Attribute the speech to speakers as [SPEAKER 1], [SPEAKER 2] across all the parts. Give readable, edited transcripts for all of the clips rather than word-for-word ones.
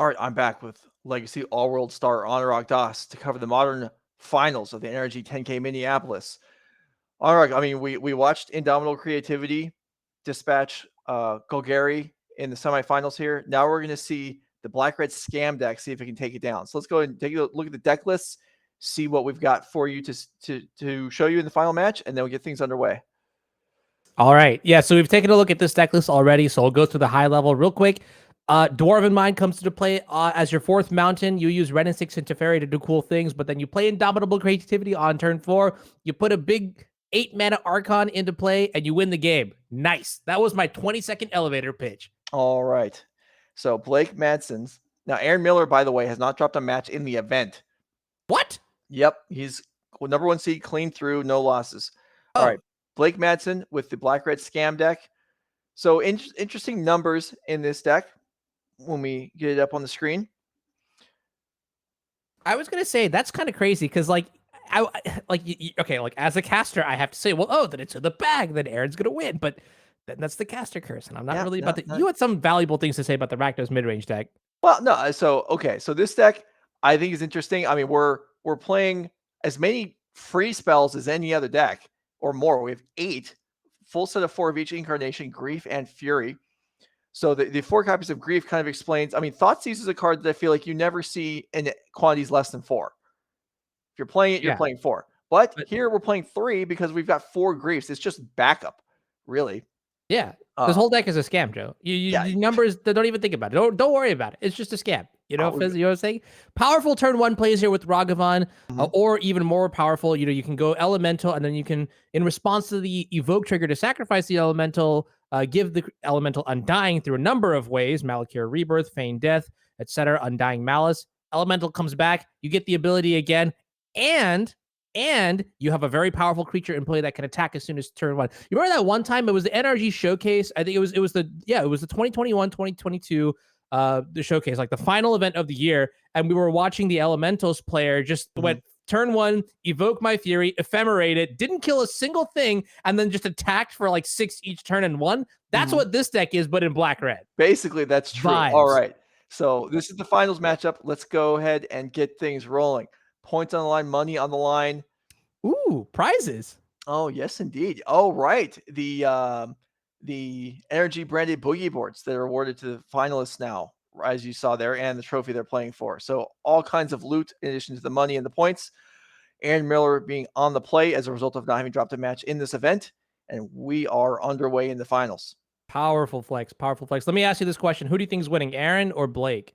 [SPEAKER 1] All right, I'm back with Legacy All-World star Rakdos to cover the modern finals of the Energy 10K Minneapolis. Anurag, I mean, we watched Indomitable Creativity dispatch Golgari in the semifinals here. Now we're going to see the Black-Red Scam deck, see if it can take it down. So let's go ahead and take a look at the deck lists, see what we've got for you to show you in the final match, and then we'll get things underway.
[SPEAKER 2] All right. Yeah, so we've taken a look at this deck list already, so we'll go through the high level real quick. Dwarven Mine comes into play as your fourth mountain. You use Wrenn and Six and Teferi to do cool things, but then you play Indomitable Creativity on turn 4. You put a big 8-mana Archon into play, and you win the game. Nice. That was my 20-second elevator pitch.
[SPEAKER 1] All right. So Blake Madson's. Now, Aaron Miller, by the way, has not dropped a match in the event.
[SPEAKER 2] What?
[SPEAKER 1] Yep. He's number 1 seed, clean through, no losses. All right. Blake Madson with the Black-Red Scam deck. So interesting numbers in this deck when we get it up on the screen.
[SPEAKER 2] I was going to say, that's kind of crazy because, like, as a caster, I have to say, well, then it's in the bag, then Aaron's going to win. But then that's the caster curse, and I'm not really about to. You had some valuable things to say about the Rakdos Midrange deck.
[SPEAKER 1] Well, no. So this deck I think is interesting. I mean, we're playing as many free spells as any other deck or more. We have 8 full set of 4 of each incarnation, Grief and Fury. So the 4 copies of Grief kind of explains. I mean, Thoughtseize is a card that I feel like you never see in quantities less than 4. If you're playing it, you're playing 4. But here we're playing 3 because we've got 4 Griefs. It's just backup, really.
[SPEAKER 2] Yeah. This whole deck is a scam, Joe. You numbers, don't even think about it. Don't worry about it. It's just a scam. You know what I'm saying? Powerful turn 1 plays here with Ragavan, or even more powerful. You can go Elemental, and then you can, in response to the Evoke trigger to sacrifice the Elemental, give the Elemental Undying through a number of ways: Malakir Rebirth, Feign Death, etc. Undying Malice. Elemental comes back. You get the ability again, and you have a very powerful creature in play that can attack as soon as turn 1. You remember that one time it was the NRG showcase? I think it was the 2021-2022 the showcase, like the final event of the year, and we were watching the Elementals player just went turn 1, evoke my Fury, ephemerated, didn't kill a single thing, and then just attacked for like 6 each turn and won. That's what this deck is, but in black-red.
[SPEAKER 1] Basically, that's true. Vibes. All right. So this is the finals matchup. Let's go ahead and get things rolling. Points on the line, money on the line.
[SPEAKER 2] Ooh, prizes.
[SPEAKER 1] Oh, yes, indeed. Oh, right. The energy branded boogie boards that are awarded to the finalists now, as you saw there, and the trophy they're playing for. So all kinds of loot in addition to the money and the points. Aaron Miller being on the play as a result of not having dropped a match in this event. And we are underway in the finals.
[SPEAKER 2] Powerful flex. Powerful flex. Let me ask you this question. Who do you think is winning, Aaron or Blake?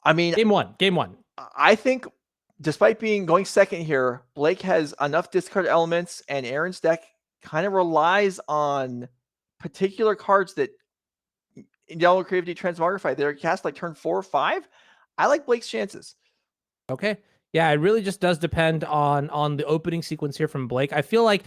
[SPEAKER 1] I mean,
[SPEAKER 2] Game one.
[SPEAKER 1] I think despite going second here, Blake has enough discard elements, and Aaron's deck kind of relies on particular cards that Indomitable Creativity Transmogrify. They're cast like turn 4 or 5. I like Blake's chances.
[SPEAKER 2] Okay. Yeah, it really just does depend on the opening sequence here from Blake. I feel like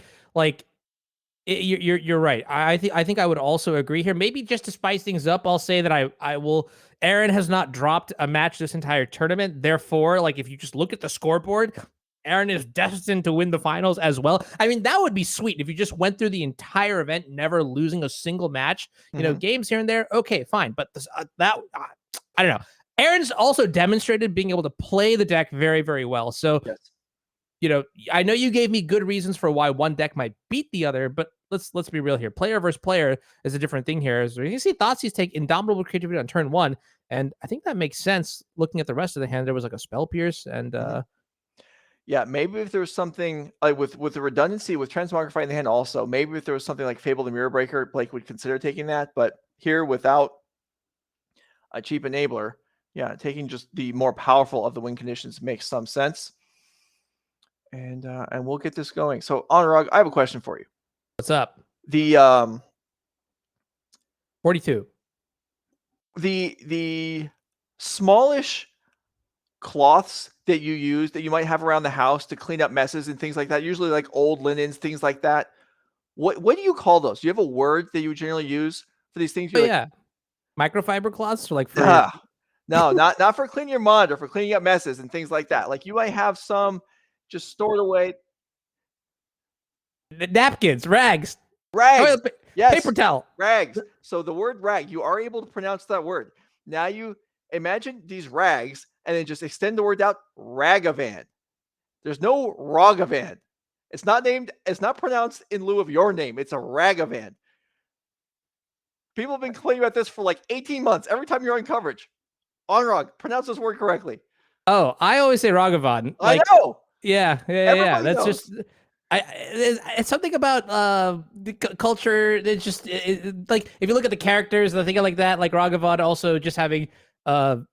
[SPEAKER 2] you're right. I think I would also agree here. Maybe just to spice things up, I'll say that I will. Aaron has not dropped a match this entire tournament. Therefore, like if you just look at the scoreboard, Aaron is destined to win the finals as well. I mean, that would be sweet if you just went through the entire event, never losing a single match. You know, games here and there. Okay, fine. But I don't know. Aaron's also demonstrated being able to play the deck very, very well. So, I know you gave me good reasons for why one deck might beat the other, but let's be real here. Player versus player is a different thing here. So you can see Thoughtseize take Indomitable Creativity on turn 1, and I think that makes sense looking at the rest of the hand. There was like a Spell Pierce, and
[SPEAKER 1] yeah, maybe if there was something like with the redundancy with Transmogrify in the hand also, maybe if there was something like Fable the Mirror Breaker, Blake would consider taking that. But here without a cheap enabler, taking just the more powerful of the win conditions makes some sense. And we'll get this going. So, Anurag, I have a question for you.
[SPEAKER 2] What's up?
[SPEAKER 1] The
[SPEAKER 2] 42.
[SPEAKER 1] The smallish cloths that you use that you might have around the house to clean up messes and things like that, usually like old linens, things like that. What do you call those? Do you have a word that you would generally use for these things?
[SPEAKER 2] Microfiber cloths, or like for
[SPEAKER 1] no, not for cleaning your mud or for cleaning up messes and things like that. Like you might have some just stored away.
[SPEAKER 2] Napkins, rags.
[SPEAKER 1] Yes.
[SPEAKER 2] Paper towel.
[SPEAKER 1] Rags. So the word rag, you are able to pronounce that word. Now you imagine these rags and then just extend the word out Ragavan. There's no Ragavan. It's not pronounced in lieu of your name. It's a Ragavan. People have been complaining about this for like 18 months. Every time you're on coverage. Onrog, pronounce this word correctly.
[SPEAKER 2] Oh, I always say Ragavan.
[SPEAKER 1] I know.
[SPEAKER 2] Yeah.
[SPEAKER 1] Everybody
[SPEAKER 2] That's
[SPEAKER 1] knows.
[SPEAKER 2] just it's something about the culture. It's just like if you look at the characters and I think like that, like Ragavan also just having that's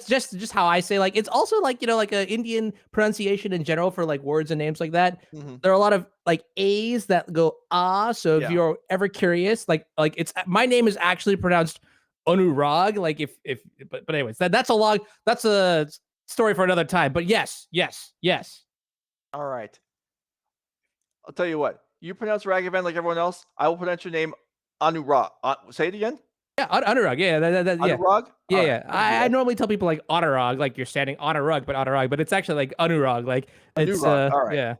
[SPEAKER 2] just how I say, like, it's also like, like a Indian pronunciation in general for like words and names like that. There are a lot of like A's that go so if you're ever curious, like it's my name is actually pronounced Anurag, like if but anyways, that's a story for another time. But yes.
[SPEAKER 1] All right. I'll tell you what. You pronounce Ragavan like everyone else. I will pronounce your name Anurag. Say it again.
[SPEAKER 2] Yeah, Anurag. Yeah, yeah.
[SPEAKER 1] Anurag?
[SPEAKER 2] Yeah. I normally tell people like Anurag, like you're standing on a rug, but Anurag, but it's actually like Anurag, like it's
[SPEAKER 1] Anurag. All right.
[SPEAKER 2] yeah.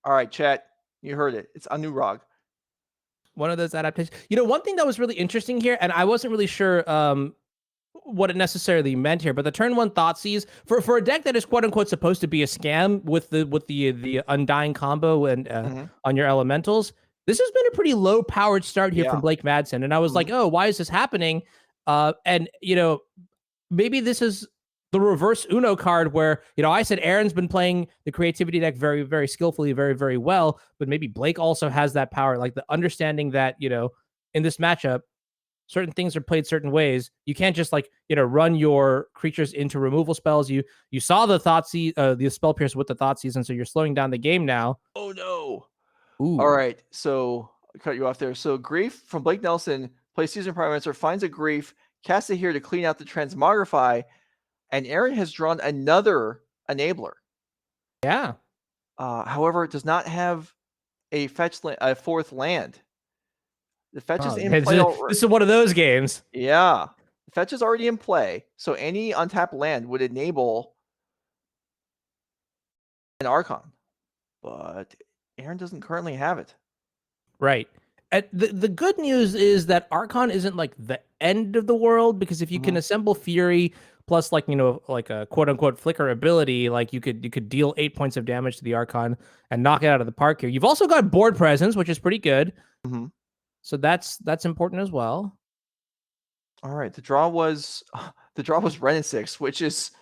[SPEAKER 1] All right, chat. You heard it. It's Anurag.
[SPEAKER 2] One of those adaptations. One thing that was really interesting here, and I wasn't really sure what it necessarily meant here, but the turn 1 Thoughtseize for a deck that is quote unquote supposed to be a scam with the Undying combo and on your elementals. This has been a pretty low powered start here from Blake Madson, and I was like, oh, why is this happening? And maybe this is the reverse Uno card where, I said Aaron's been playing the creativity deck very, very skillfully, very, very well, but maybe Blake also has that power, like the understanding that, in this matchup, certain things are played certain ways. You can't just run your creatures into removal spells. You saw the the Spell Pierce with the Thoughtseize, and so you're slowing down the game now.
[SPEAKER 1] Oh no.
[SPEAKER 2] Ooh.
[SPEAKER 1] All right. So I'll cut you off there. So Grief from Blake Nelson plays Seasoned Pyromancer, finds a Grief, casts it here to clean out the Transmogrify, and Aaron has drawn another Enabler.
[SPEAKER 2] Yeah.
[SPEAKER 1] However, it does not have a fourth land. The fetch is in play.
[SPEAKER 2] This is one of those games.
[SPEAKER 1] Yeah. The fetch is already in play. So any untapped land would enable an Archon. But Aaron doesn't currently have it.
[SPEAKER 2] Right. The good news is that Archon isn't like the end of the world, because if you can assemble Fury plus like a quote unquote flicker ability, like you could deal 8 points of damage to the Archon and knock it out of the park here. You've also got board presence, which is pretty good. So that's important as well.
[SPEAKER 1] All right. The draw was Wrenn and Six, which is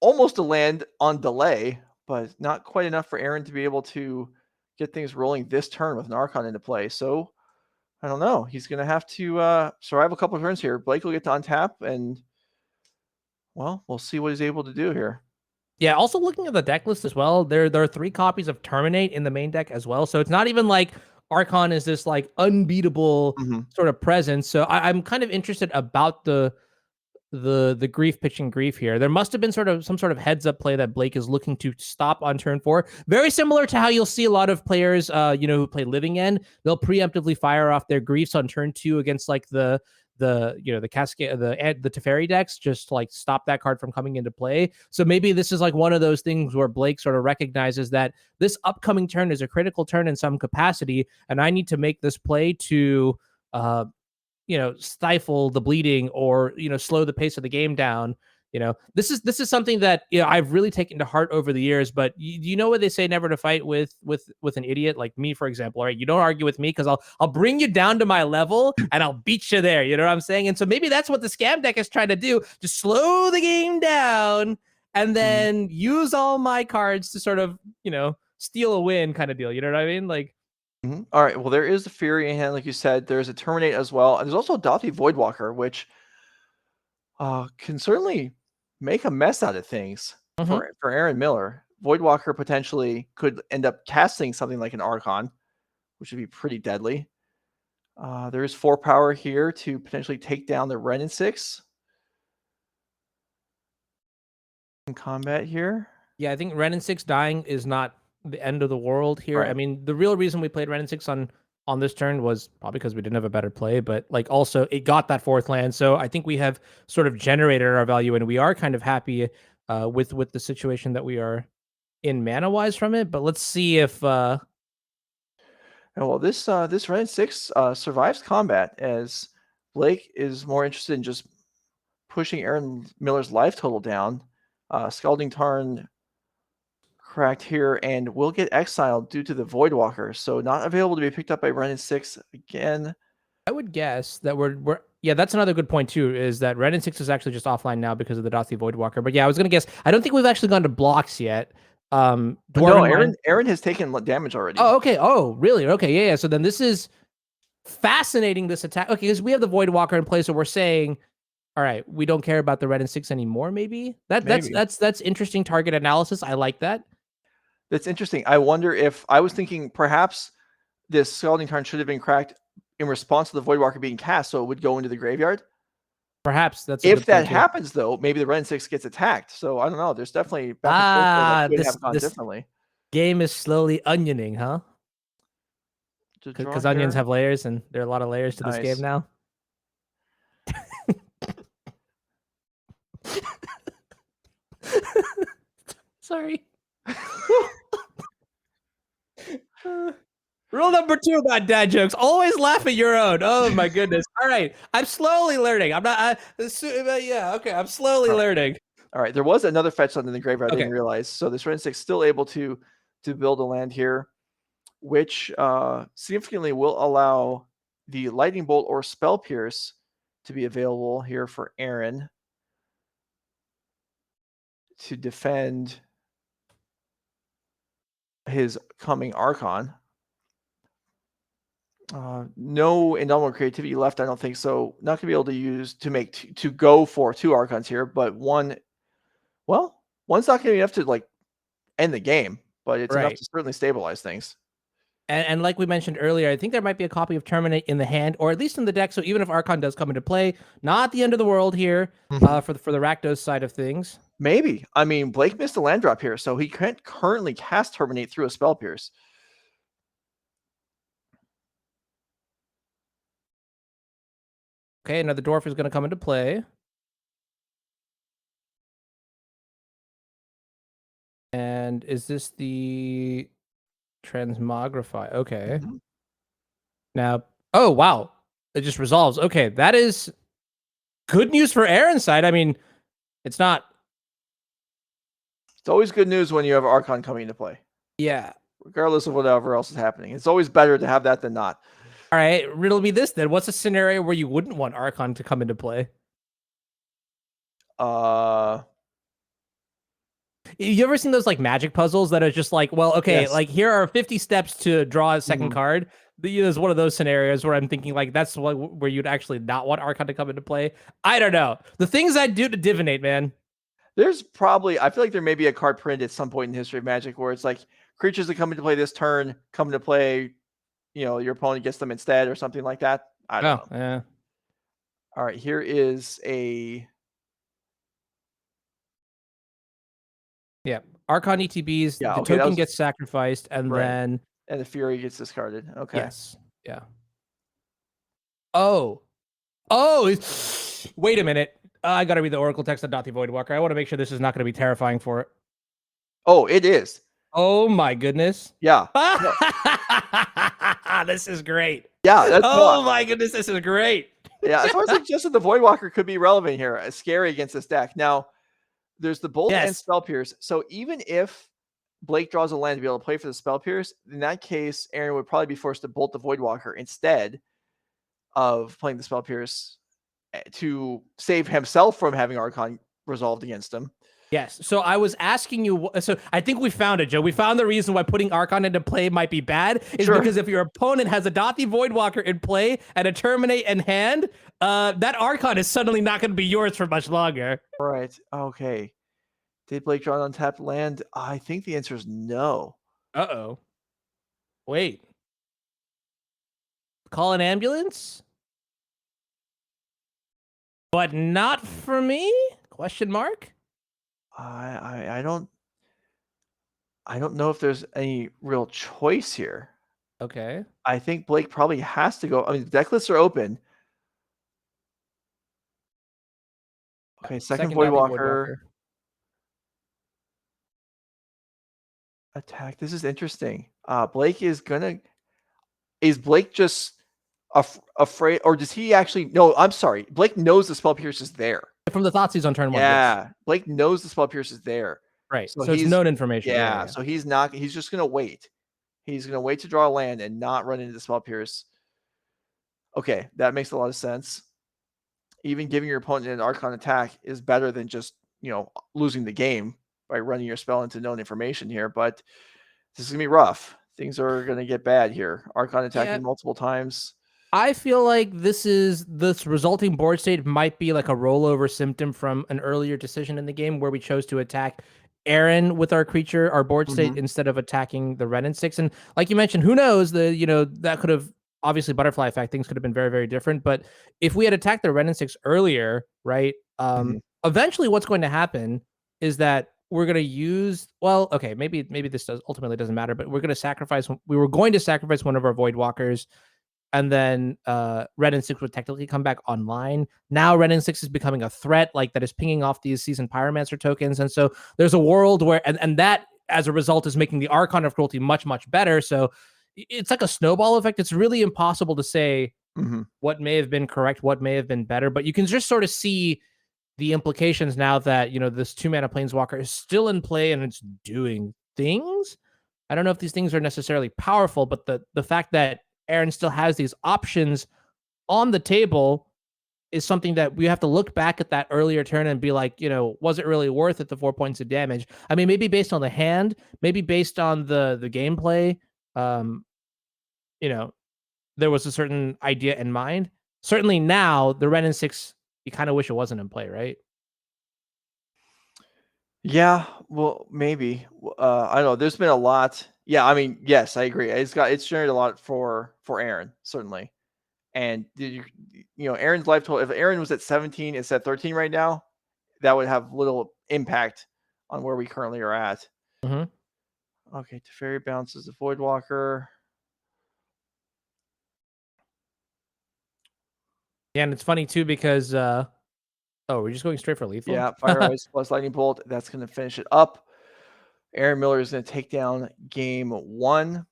[SPEAKER 1] almost a land on delay, but not quite enough for Aaron to be able to get things rolling this turn with an Archon into play. So I don't know. He's going to have to survive a couple of turns here. Blake will get to untap, and well, we'll see what he's able to do here.
[SPEAKER 2] Yeah, also looking at the deck list as well, there are 3 copies of Terminate in the main deck as well. So it's not even like Archon is this like unbeatable sort of presence. So I'm kind of interested about the Grief pitching Grief here. There must have been some sort of heads up play that Blake is looking to stop on turn 4. Very similar to how you'll see a lot of players, who play Living End. They'll preemptively fire off their Griefs on turn 2 against like the Cascade, the Teferi decks, just to like stop that card from coming into play. So maybe this is like one of those things where Blake sort of recognizes that this upcoming turn is a critical turn in some capacity, and I need to make this play to stifle the bleeding or slow the pace of the game down. This is something that I've really taken to heart over the years. But you know what they say, never to fight with an idiot like me, for example. All right, you don't argue with me because I'll bring you down to my level and I'll beat you there. You know what I'm saying? And so maybe that's what the scam deck is trying to do: just slow the game down and then use all my cards to sort of steal a win, kind of deal. You know what I mean? Like.
[SPEAKER 1] All right. Well, there is the Fury in hand, like you said. There's a Terminate as well, and there's also a Dauthi Voidwalker, which can certainly make a mess out of things for Aaron Miller. Voidwalker potentially could end up casting something like an Archon, which would be pretty deadly. There is 4 power here to potentially take down the Wrenn and Six in combat here.
[SPEAKER 2] Yeah, I think Wrenn and Six dying is not the end of the world here.
[SPEAKER 1] Right.
[SPEAKER 2] I mean, the real reason we played Wrenn and Six on this turn was probably because we didn't have a better play, but like also it got that 4th land. So I think we have sort of generated our value, and we are kind of happy with the situation that we are in mana wise from it. But let's see if
[SPEAKER 1] well, this Wrenn and Six survives combat as Blake is more interested in just pushing Aaron Miller's life total down. Scalding Tarn cracked here and will get exiled due to the Voidwalker, so not available to be picked up by Wrenn and Six again.
[SPEAKER 2] I would guess that we're yeah, that's another good point too, is that Wrenn and Six is actually just offline now because of the Dauthi Voidwalker. But yeah, I was gonna guess. I don't think we've actually gone to blocks yet.
[SPEAKER 1] No,
[SPEAKER 2] Dwarven
[SPEAKER 1] Aaron has taken damage already.
[SPEAKER 2] Oh, okay. Oh, really? Okay, yeah. So then this is fascinating, this attack. Okay, because we have the Voidwalker in place, so we're saying, all right, we don't care about the Wrenn and Six anymore. Maybe that's interesting target analysis. I like that.
[SPEAKER 1] That's interesting. I wonder if I was thinking perhaps this Scalding Tarn should have been cracked in response to the Voidwalker being cast, so it would go into the graveyard.
[SPEAKER 2] Perhaps that's
[SPEAKER 1] if that happens, though, maybe the Wrenn and Six gets attacked. So I don't know. There's definitely back and forth that could have gone differently.
[SPEAKER 2] Game is slowly onioning, huh? Because onions have layers, and there are a lot of layers to this game now. Sorry. Rule number 2 about dad jokes: always laugh at your own. Oh my goodness! All right, I'm slowly learning. I'm not. Yeah, okay. I'm slowly learning.
[SPEAKER 1] All right, there was another fetch land in the graveyard. I didn't realize. So this Wrenn and Six still able to build a land here, which significantly will allow the Lightning Bolt or Spell Pierce to be available here for Aaron to defend his coming Archon. No Indomitable Creativity left, I don't think so. Not going to be able to use to go for 2 Archons here, but one's not going to be enough to like end the game, but it's enough to certainly stabilize things.
[SPEAKER 2] And like we mentioned earlier, I think there might be a copy of Terminate in the hand, or at least in the deck. So even if Archon does come into play, not the end of the world here for the Rakdos side of things.
[SPEAKER 1] Maybe. I mean, Blake missed a land drop here, so he can't currently cast Terminate through a Spell Pierce.
[SPEAKER 2] Okay, another Dwarf is going to come into play. And is this the Transmogrify? Okay. Now, oh, wow. It just resolves. Okay, that is good news for Aaron's side. I mean, it's not.
[SPEAKER 1] It's always good news when you have Archon coming into play.
[SPEAKER 2] Yeah.
[SPEAKER 1] Regardless of whatever else is happening. It's always better to have that than not.
[SPEAKER 2] All right, riddle me this then. What's a scenario where you wouldn't want Archon to come into play? You ever seen those like magic puzzles that are just like, well, okay, like here are 50 steps to draw a second card. There's one of those scenarios where I'm thinking like that's where you'd actually not want Archon to come into play. I don't know. The things I do to divinate, man.
[SPEAKER 1] There's probably, I feel like there may be a card print at some point in the history of Magic where it's like creatures that come into play this turn come into play, your opponent gets them instead or something like that. I don't know.
[SPEAKER 2] Yeah.
[SPEAKER 1] All right, here is a...
[SPEAKER 2] Yeah, Archon ETBs, the token gets sacrificed, and then...
[SPEAKER 1] And the Fury gets discarded. Okay.
[SPEAKER 2] Yes. Yeah. Oh, wait a minute. I got to read the Oracle text on Dauthi Voidwalker. I want to make sure this is not going to be terrifying for it.
[SPEAKER 1] Oh, it is.
[SPEAKER 2] Oh my goodness.
[SPEAKER 1] Yeah.
[SPEAKER 2] This is great.
[SPEAKER 1] Yeah. That's
[SPEAKER 2] my goodness, this is great.
[SPEAKER 1] Yeah, as far as suggested, the Voidwalker could be relevant here. Scary against this deck. Now, there's the Bolt and Spell Pierce. So even if Blake draws a land to be able to play for the Spell Pierce, in that case, Aaron would probably be forced to Bolt the Voidwalker instead of playing the Spell Pierce to save himself from having Archon resolved against him.
[SPEAKER 2] Yes. So I was asking you. So I think we found it, Joe. We found the reason why putting Archon into play might be bad is because if your opponent has a Dauthi Voidwalker in play and a Terminate in hand, that Archon is suddenly not going to be yours for much longer.
[SPEAKER 1] Right. Okay. Did Blake draw an untapped land? I think the answer is no.
[SPEAKER 2] Uh-oh. Wait. Call an ambulance? But not for me? Question mark?
[SPEAKER 1] I don't know if there's any real choice here.
[SPEAKER 2] Okay.
[SPEAKER 1] I think Blake probably has to go. I mean, the deck lists are open. Okay, second Voidwalker. Attack. This is interesting. Blake is gonna. Is Blake just afraid, or does he actually? No, I'm sorry. Blake knows the Spell Pierce is there.
[SPEAKER 2] From the Thoughtseize on turn 1, yes.
[SPEAKER 1] Yeah, Blake knows the Spell Pierce is there.
[SPEAKER 2] Right.
[SPEAKER 1] So
[SPEAKER 2] So it's
[SPEAKER 1] he's
[SPEAKER 2] known information.
[SPEAKER 1] yeah. So he's not. He's just gonna wait. He's gonna wait to draw a land and not run into the Spell Pierce. Okay, that makes a lot of sense. Even giving your opponent an Archon attack is better than just losing the game by running your spell into known information here. But this is gonna be rough. Things are gonna get bad here. Archon attacking multiple times.
[SPEAKER 2] I feel like this resulting board state might be like a rollover symptom from an earlier decision in the game where we chose to attack Aaron with our creature, our board state, instead of attacking the Wrenn and Six. And like you mentioned, who knows, that could have obviously butterfly effect, things could have been very, very different. But if we had attacked the Wrenn and Six earlier, right? Eventually what's going to happen is that we're going to use, well, okay, maybe this ultimately doesn't matter, but we were going to sacrifice one of our Voidwalkers, and then Wrenn and Six would technically come back online. Now Wrenn and Six is becoming a threat, like that is pinging off these Seasoned Pyromancer tokens. And so there's a world where, and that as a result is making the Archon of Cruelty much, much better. So it's like a snowball effect. It's really impossible to say what may have been correct, what may have been better, but you can just sort of see the implications now that, this 2-mana Planeswalker is still in play and it's doing things. I don't know if these things are necessarily powerful, but the fact that Aaron still has these options on the table is something that we have to look back at that earlier turn and be like, was it really worth it, the 4 points of damage? I mean, maybe based on the hand, maybe based on the gameplay, there was a certain idea in mind. Certainly now, the Wrenn and Six, you kind of wish it wasn't in play, right?
[SPEAKER 1] Yeah, well, maybe. I don't know. There's been a lot. Yeah, I mean, yes, I agree. It's generated a lot for Aaron, certainly. And Aaron's life total, if Aaron was at 17, it's at 13 right now, that would have little impact on where we currently are at. Okay, Teferi bounces the Voidwalker.
[SPEAKER 2] Yeah, and it's funny too because we're just going straight for lethal.
[SPEAKER 1] Yeah, Fire Ice plus Lightning Bolt. That's going to finish it up. Aaron Miller is going to take down game 1.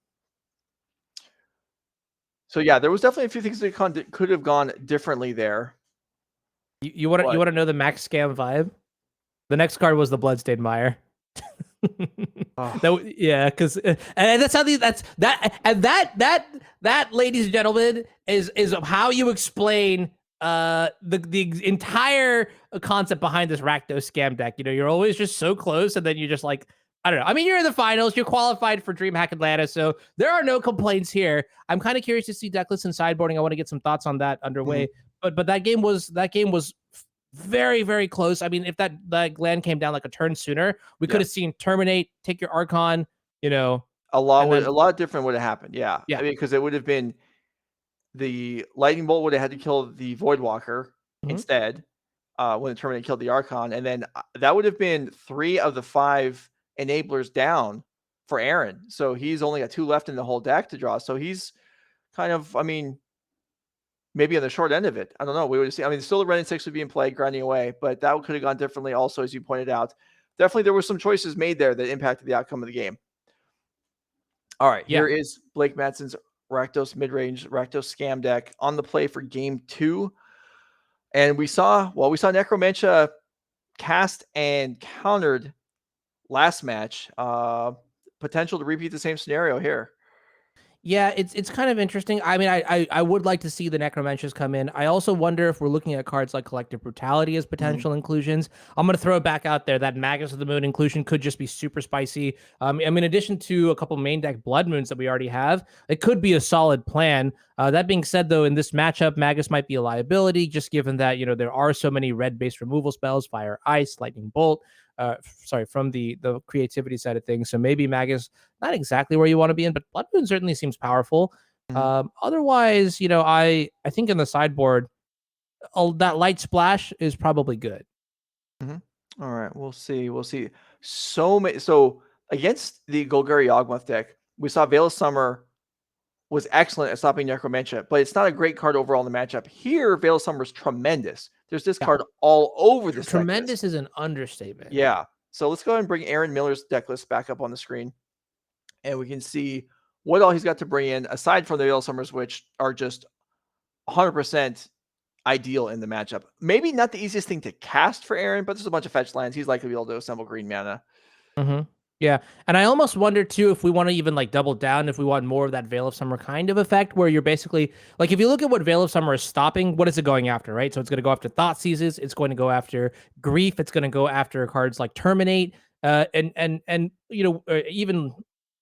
[SPEAKER 1] So yeah, there was definitely a few things that could have gone differently there.
[SPEAKER 2] You want to know the max scam vibe? The next card was the Bloodstained Mire. Because and that's how that, ladies and gentlemen, is how you explain the entire concept behind this Rakdos scam deck. You're always just so close, and then you're just like, I don't know. I mean, you're in the finals. You're qualified for DreamHack Atlanta, so there are no complaints here. I'm kind of curious to see decklist and sideboarding. I want to get some thoughts on that underway. But that game was very, very close. I mean, if that land came down like a turn sooner, we could have seen terminate, take your Archon. A
[SPEAKER 1] lot different would have happened. Yeah.
[SPEAKER 2] Yeah.
[SPEAKER 1] I mean, because it would have been the Lightning Bolt would have had to kill the Voidwalker instead when the terminate killed the Archon, and then that would have been 3 of the 5 enablers down for Aaron. So he's only got 2 left in the whole deck to draw. So he's kind of, I mean, maybe on the short end of it. I don't know. We would see. I mean, still the Wrenn and Six would be in play, grinding away, but that could have gone differently. Also, as you pointed out, definitely there were some choices made there that impacted the outcome of the game. All right, here is Blake Madson's Rakdos Midrange, Rakdos Scam deck on the play for game 2. And we saw Necromantia cast and countered last match. Potential to repeat the same scenario here.
[SPEAKER 2] Yeah, it's kind of interesting. I mean, I would like to see the Necromancias come in. I also wonder if we're looking at cards like Collective Brutality as potential inclusions. I'm going to throw it back out there. That Magus of the Moon inclusion could just be super spicy. I mean, in addition to a couple main deck Blood Moons that we already have, it could be a solid plan. That being said, though, in this matchup, Magus might be a liability, just given that, there are so many red-based removal spells, Fire, Ice, Lightning Bolt. From the creativity side of things. So maybe Magus, not exactly where you want to be in, but Blood Moon certainly seems powerful. Otherwise, I think in the sideboard, that Light Splash is probably good.
[SPEAKER 1] All right, we'll see. So against the Golgari Yawgmoth deck, we saw Veil of Summer was excellent at stopping Necromantia, but it's not a great card overall in the matchup. Here, Veil of Summer is tremendous. There's this card all over this.
[SPEAKER 2] Tremendous is an understatement.
[SPEAKER 1] Yeah. So let's go ahead and bring Aaron Miller's deck list back up on the screen, and we can see what all he's got to bring in, aside from the Veil of Summers, which are just 100% ideal in the matchup. Maybe not the easiest thing to cast for Aaron, but there's a bunch of fetch lands. He's likely to be able to assemble green mana.
[SPEAKER 2] Yeah, and I almost wonder too if we want to even like double down if we want more of that Veil of Summer kind of effect, where you're basically like if you look at what Veil of Summer is stopping, what is it going after, right? So it's going to go after Thought Seizes, it's going to go after Grief, it's going to go after cards like Terminate, and even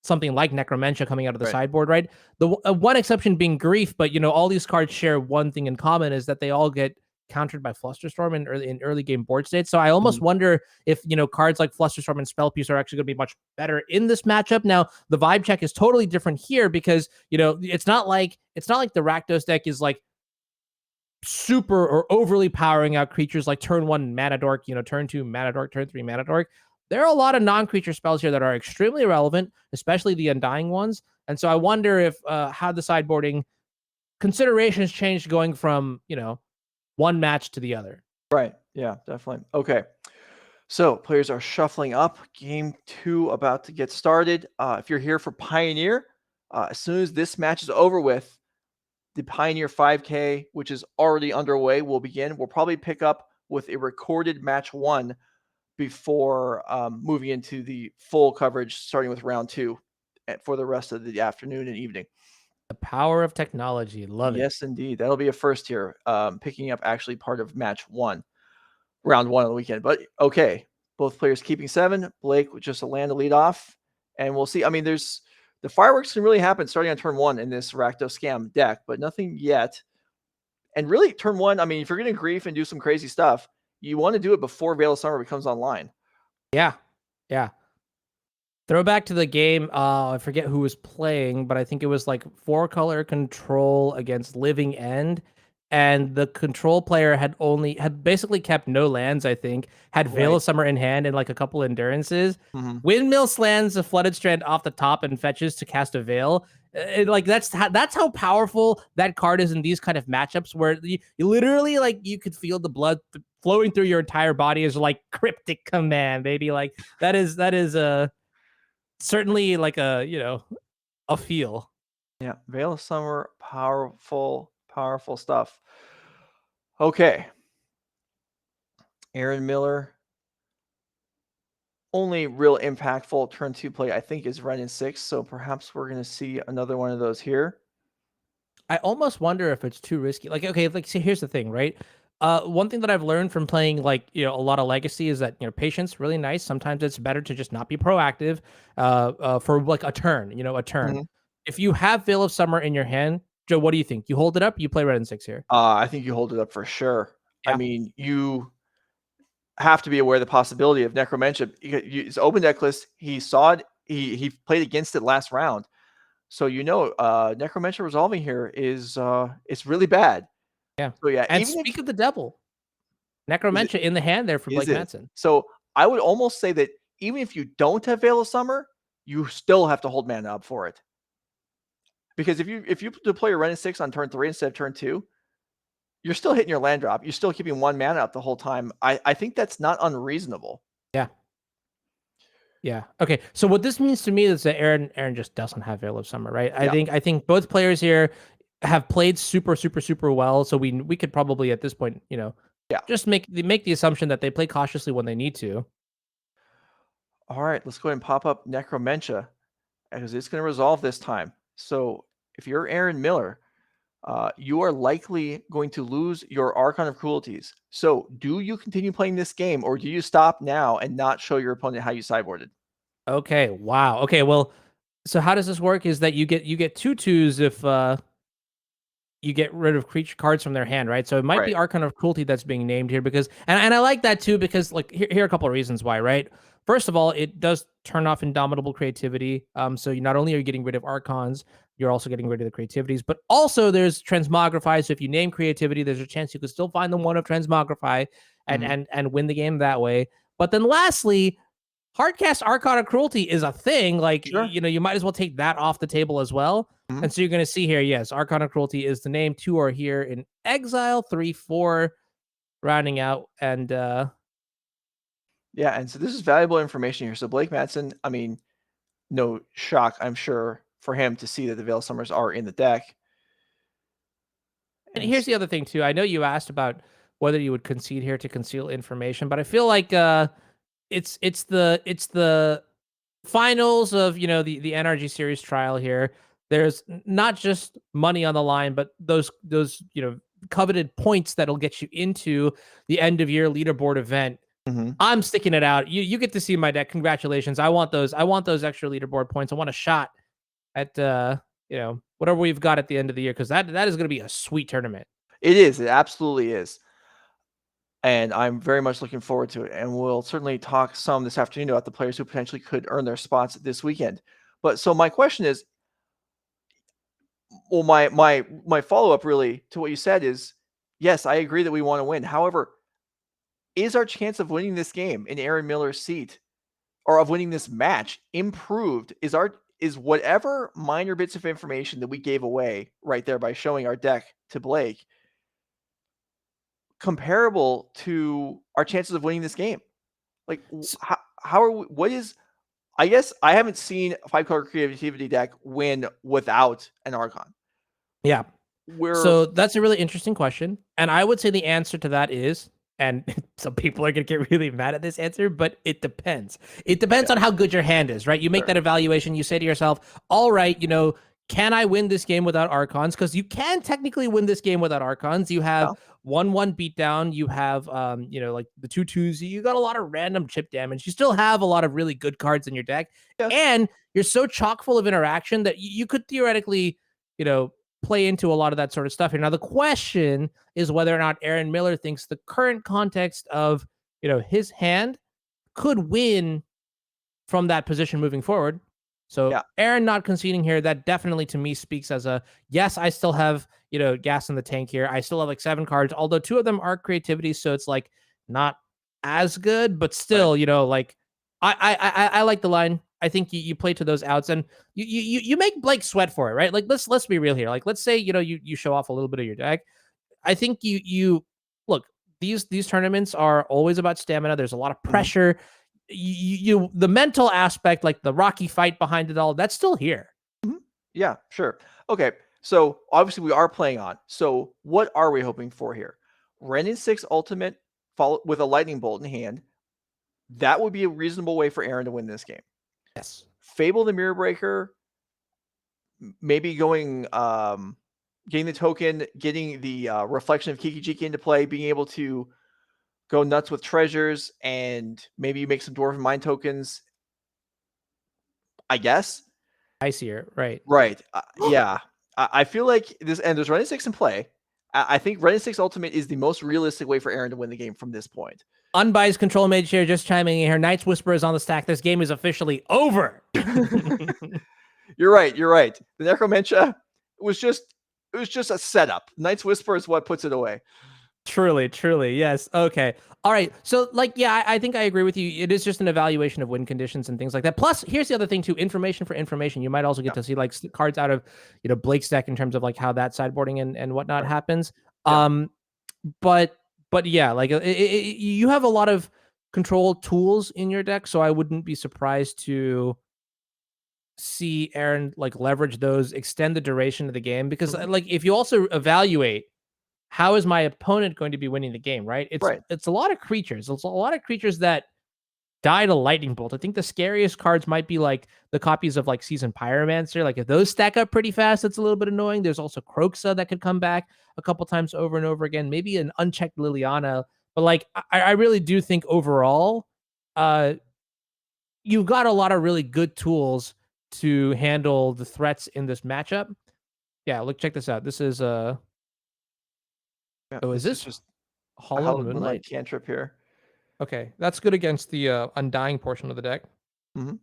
[SPEAKER 2] something like Necromentia coming out of the
[SPEAKER 1] Right.
[SPEAKER 2] sideboard, right? The one exception being Grief, but all these cards share one thing in common is that they all get countered by Flusterstorm in early game board states. So I almost wonder if cards like Flusterstorm and Spell Pierce are actually going to be much better in this matchup. Now the vibe check is totally different here because it's not like the Rakdos deck is like super or overly powering out creatures like turn 1 Mana Dork, turn 2 Mana Dork, turn 3 Mana Dork. There are a lot of non-creature spells here that are extremely relevant, especially the Undying ones. And so I wonder if how the sideboarding considerations changed going from one match to the other.
[SPEAKER 1] Right. Yeah, definitely. Okay. So players are shuffling up. Game 2 about to get started. If you're here for Pioneer, as soon as this match is over with, the Pioneer 5K, which is already underway, will begin. We'll probably pick up with a recorded match 1 before moving into the full coverage, starting with round 2 for the rest of the afternoon and evening.
[SPEAKER 2] The power of technology. Love it.
[SPEAKER 1] Yes, indeed. That'll be a first here, picking up actually part of match 1, round 1 on the weekend. But okay, both players keeping 7. Blake with just a land to lead off. And we'll see. I mean, the fireworks can really happen starting on turn 1 in this Rakdos Scam deck, but nothing yet. And really, turn 1, I mean, if you're going to grief and do some crazy stuff, you want to do it before Veil of Summer becomes online.
[SPEAKER 2] Yeah. Yeah. Throwback to the game. I forget who was playing, but I think it was like 4-color control against Living End. And the control player had basically kept no lands, I think, had Veil of Summer in hand and like a couple endurances. Windmill slams a Flooded Strand off the top and fetches to cast a Veil. That's how powerful that card is in these kind of matchups where you literally like you could feel the blood flowing through your entire body as like cryptic command, baby. Like that is certainly like a feel.
[SPEAKER 1] Yeah, Veil of Summer, powerful stuff. Okay. Aaron Miller. Only real impactful turn 2 play, I think, is Wrenn and Six. So perhaps we're going to see another one of those here.
[SPEAKER 2] I almost wonder if it's too risky. Like, okay, like, see, here's the thing, right? One thing that I've learned from playing like a lot of Legacy is that patience really nice. Sometimes it's better to just not be proactive. For like a turn, a turn. If you have Veil of Summer in your hand, Joe, what do you think? You hold it up? You play Wrenn and Six here?
[SPEAKER 1] I think you hold it up for sure.
[SPEAKER 2] Yeah.
[SPEAKER 1] I mean, you have to be aware of the possibility of Necromentia. It's open deck list. He saw it. He played against it last round. So Necromentia resolving here is it's really bad.
[SPEAKER 2] Yeah.
[SPEAKER 1] So yeah.
[SPEAKER 2] And speak of the devil, Necromentia in the hand there for Blake Madson.
[SPEAKER 1] So I would almost say that even if you don't have Veil of Summer, you still have to hold mana up for it. Because if you deploy your Wrenn and Six on turn 3 instead of turn 2, you're still hitting your land drop. You're still keeping 1 mana up the whole time. I think that's not unreasonable.
[SPEAKER 2] Yeah. Yeah. Okay. So what this means to me is that Aaron just doesn't have Veil of Summer, right?
[SPEAKER 1] Yeah.
[SPEAKER 2] I think both players here have played super, super, super well. So we could probably at this point, just make the assumption that they play cautiously when they need to.
[SPEAKER 1] All right, let's go ahead and pop up Necromentia because it's going to resolve this time. So if you're Aaron Miller, you are likely going to lose your Archon of Cruelties. So do you continue playing this game or do you stop now and not show your opponent how you sideboarded?
[SPEAKER 2] Okay. Wow. Okay. Well, so how does this work? Is that you get 2/2s if you get rid of creature cards from their hand, right? So it might be Archon of Cruelty that's being named here because, and I like that too because like here are a couple of reasons why, right? First of all, it does turn off Indomitable Creativity. So you not only are you getting rid of Archons, you're also getting rid of the creativities, but also there's Transmogrify. So if you name creativity, there's a chance you could still find the one of Transmogrify and win the game that way. But then lastly, Hardcast Archon of Cruelty is a thing. Like, you might as well take that off the table as well. And so you're going to see here, yes, Archon of Cruelty is the name. 2 are here in exile, 3, 4 rounding out. And
[SPEAKER 1] yeah, and so this is valuable information here. So Blake Madson, I mean, no shock, I'm sure, for him to see that the Veil Summers are in the deck.
[SPEAKER 2] And here's the other thing too. I know you asked about whether you would concede here to conceal information, but I feel like it's the finals of the NRG series trial here. There's not just money on the line, but those coveted points that'll get you into the end of year leaderboard event. I'm sticking it out. You get to see my deck. Congratulations. I want those extra leaderboard points. I want a shot at whatever we've got at the end of the year, because that is going to be a sweet tournament.
[SPEAKER 1] It is. It absolutely is. And I'm very much looking forward to it. And we'll certainly talk some this afternoon about the players who potentially could earn their spots this weekend. But so my question is, well, my follow-up really to what you said is, yes, I agree that we want to win. However, is our chance of winning this game in Aaron Miller's seat, or of winning this match, improved? Is whatever minor bits of information that we gave away right there by showing our deck to Blake comparable to our chances of winning this game? Like, how are we, what is, I guess I haven't seen a 5-color creativity deck win without an Archon.
[SPEAKER 2] Yeah. So that's a really interesting question. And I would say the answer to that is, and some people are going to get really mad at this answer, but it depends. It depends on how good your hand is, right? You make that evaluation. You say to yourself, all right, can I win this game without Archons? Because you can technically win this game without Archons. You have 1/1 beatdown. You have, like the 2/2s. You got a lot of random chip damage. You still have a lot of really good cards in your deck. Yes. And you're so chock full of interaction that you could theoretically, play into a lot of that sort of stuff here. Now, the question is whether or not Aaron Miller thinks the current context of, his hand could win from that position moving forward. So Aaron not conceding here, that definitely to me speaks as a, yes, I still have, gas in the tank here. I still have like 7 cards, although 2 of them are creativity. So it's like not as good, but still, like I like the line. I think you play to those outs, and you make Blake sweat for it, right? Like let's be real here. Like let's say you show off a little bit of your deck. I think you look, these tournaments are always about stamina. There's a lot of pressure. You the mental aspect, like the Rocky fight behind it all, that's still here.
[SPEAKER 1] Yeah, sure. Okay, so obviously we are playing on. So what are we hoping for here? Wrenn and Six ultimate follow with a lightning bolt in hand. That would be a reasonable way for Aaron to win this game.
[SPEAKER 2] Yes.
[SPEAKER 1] Fable the Mirror Breaker, maybe going, getting the token, getting the reflection of Kiki-Jiki into play, being able to go nuts with treasures, and maybe you make some Dwarven Mine tokens, I guess.
[SPEAKER 2] Icier, right.
[SPEAKER 1] Right. Yeah. I feel like this, and there's Wrenn and Six in play. I think Wrenn and Six Ultimate is the most realistic way for Aaron to win the game from this point.
[SPEAKER 2] Unbiased Control Mage here, just chiming in here. Night's Whisper is on the stack. This game is officially over.
[SPEAKER 1] You're right. The Necromentia was just a setup. Night's Whisper is what puts it away.
[SPEAKER 2] Truly, yes. Okay. All right. So, I think I agree with you. It is just an evaluation of win conditions and things like that. Plus, here's the other thing too: information for information. You might also get to see like cards out of Blake's deck in terms of like how that sideboarding and whatnot happens. Yeah. But yeah, like you have a lot of control tools in your deck, so I wouldn't be surprised to see Aaron like leverage those, extend the duration of the game, because like if you also evaluate how is my opponent going to be winning the game, right? It's a lot of creatures. It's a lot of creatures that die to lightning bolt. I think the scariest cards might be like the copies of like Seasoned Pyromancer. Like if those stack up pretty fast, it's a little bit annoying. There's also Kroxa that could come back a couple times over and over again. Maybe an unchecked Liliana. But like I really do think overall, you've got a lot of really good tools to handle the threats in this matchup. Yeah, look, check this out. This is is this just Hallowed Moonlight
[SPEAKER 1] cantrip here?
[SPEAKER 2] Okay, that's good against the Undying portion of the deck.
[SPEAKER 1] Mm-hmm.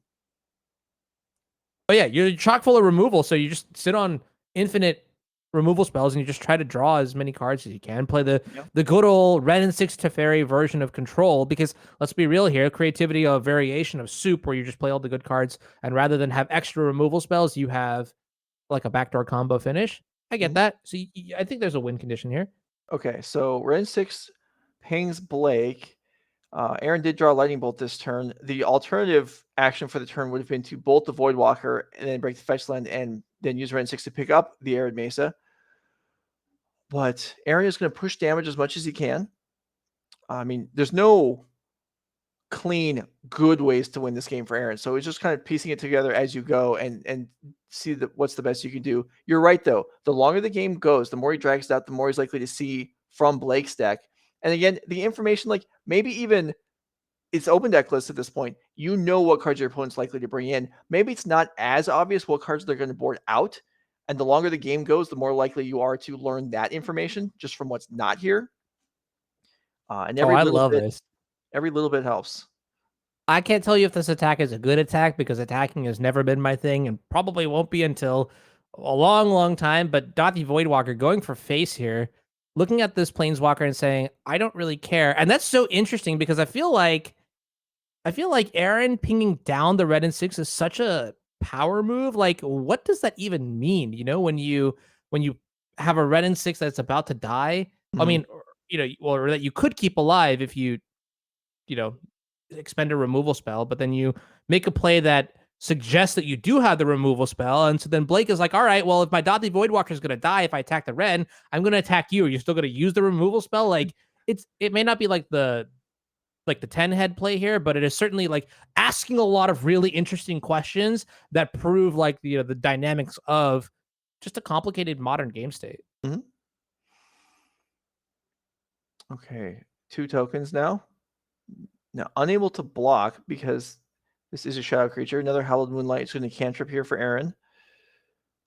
[SPEAKER 2] Oh yeah, you're chock full of removal, so you just sit on infinite removal spells and you just try to draw as many cards as you can. Play the good old Wrenn and Six Teferi version of control, because let's be real here, creativity, a variation of soup where you just play all the good cards, and rather than have extra removal spells, you have like a backdoor combo finish. I get that. So I think there's a win condition here.
[SPEAKER 1] Okay, so Wrenn and Six pings Blake. Aaron did draw a lightning bolt this turn. The alternative action for the turn would have been to bolt the Voidwalker and then break the fetch land, and then use Wrenn and Six to pick up the Arid Mesa. But Aaron is going to push damage as much as he can. I mean, there's no clean, good ways to win this game for Aaron. So it's just kind of piecing it together as you go and see what's the best you can do. You're right, though. The longer the game goes, the more he drags it out, the more he's likely to see from Blake's deck. And again, the information, like maybe even it's open deck list at this point. You know what cards your opponent's likely to bring in. Maybe it's not as obvious what cards they're going to board out. And the longer the game goes, the more likely you are to learn that information just from what's not here. And
[SPEAKER 2] I love this.
[SPEAKER 1] Every little bit helps.
[SPEAKER 2] I can't tell you if this attack is a good attack because attacking has never been my thing and probably won't be until a long, long time. But Dauthi Voidwalker going for face here, looking at this Planeswalker and saying, I don't really care. And that's so interesting because I feel like Aaron pinging down the Wrenn and Six is such a power move. Like, what does that even mean? You know, when you have a Wrenn and Six that's about to die, I mean, or that you could keep alive if you expend a removal spell, but then you make a play that suggests that you do have the removal spell, and so then Blake is like, all right, well, if my Dauthi Voidwalker is going to die if I attack the Wrenn, I'm going to attack you. Are you still going to use the removal spell? Like, it may not be like the 10 head play here, but it is certainly like asking a lot of really interesting questions that prove like the dynamics of just a complicated modern game state.
[SPEAKER 1] Mm-hmm. Okay, 2 tokens now. Now, unable to block because this is a shadow creature. Another Hallowed Moonlight is going to cantrip here for Aaron.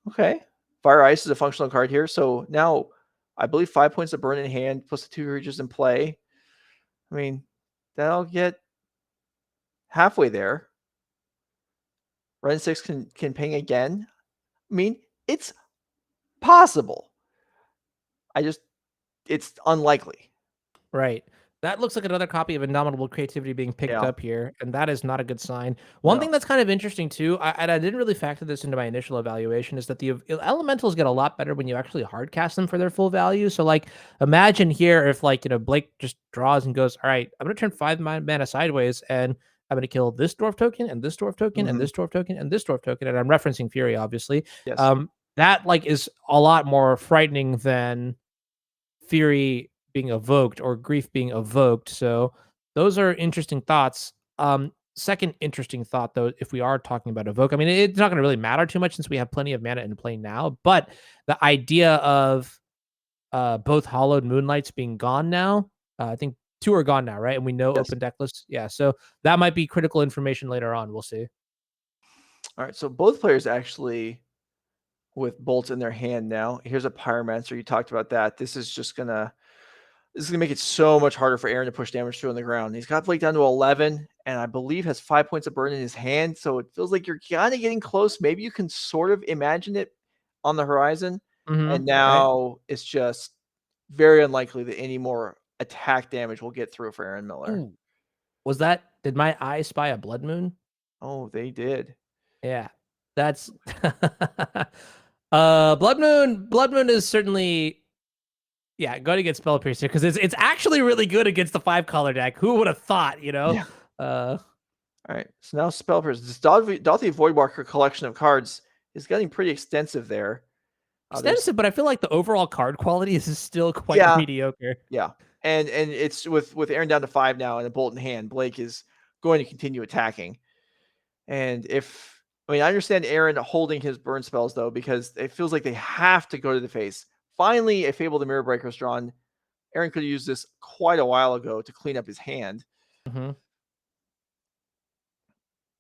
[SPEAKER 1] Okay. Fire Ice is a functional card here. So now I believe 5 points of burn in hand plus the 2 creatures in play. I mean, that'll get halfway there. Wrenn and Six can ping again. I mean, it's possible. It's unlikely.
[SPEAKER 2] Right. That looks like another copy of Indomitable Creativity being picked up here, and that is not a good sign. One thing that's kind of interesting too, and I didn't really factor this into my initial evaluation, is that the elementals get a lot better when you actually hard cast them for their full value. So like, imagine here if Blake just draws and goes, all right, I'm going to turn 5 mana sideways, and I'm going to kill this dwarf token, and this dwarf token, and this dwarf token, and this dwarf token, and I'm referencing Fury, obviously.
[SPEAKER 1] Yes.
[SPEAKER 2] That is a lot more frightening than Fury being evoked or grief being evoked. So those are interesting thoughts. Second interesting thought, though, if we are talking about evoke, I mean, it's not going to really matter too much since we have plenty of mana in play now, but the idea of both Hallowed Moonlights being gone now, I think 2 are gone now, right? And we know open deck lists. Yeah, so that might be critical information later on. We'll see.
[SPEAKER 1] All right, so both players actually with bolts in their hand now. Here's a Pyromancer. You talked about that. This is going to make it so much harder for Aaron to push damage through on the ground. He's got Blake down to 11, and I believe has 5 points of burn in his hand. So it feels like you're kind of getting close. Maybe you can sort of imagine it on the horizon. And now it's just very unlikely that any more attack damage will get through for Aaron Miller.
[SPEAKER 2] Ooh. Did my eye spy a Blood Moon?
[SPEAKER 1] Oh, they did.
[SPEAKER 2] Yeah. That's Blood Moon is certainly go to get Spell Piercer because it's actually really good against the 5-color deck. Who would have thought, Yeah.
[SPEAKER 1] All right. So now Spell Piercer. This Dauthi Voidwalker collection of cards is getting pretty extensive there.
[SPEAKER 2] Extensive, but I feel like the overall card quality is still quite mediocre.
[SPEAKER 1] Yeah. And it's with Aaron down to 5 now and a bolt in hand, Blake is going to continue attacking. And I understand Aaron holding his burn spells, though, because it feels like they have to go to the face. Finally, a Fable the Mirror Breaker is drawn. Aaron could have used this quite a while ago to clean up his hand.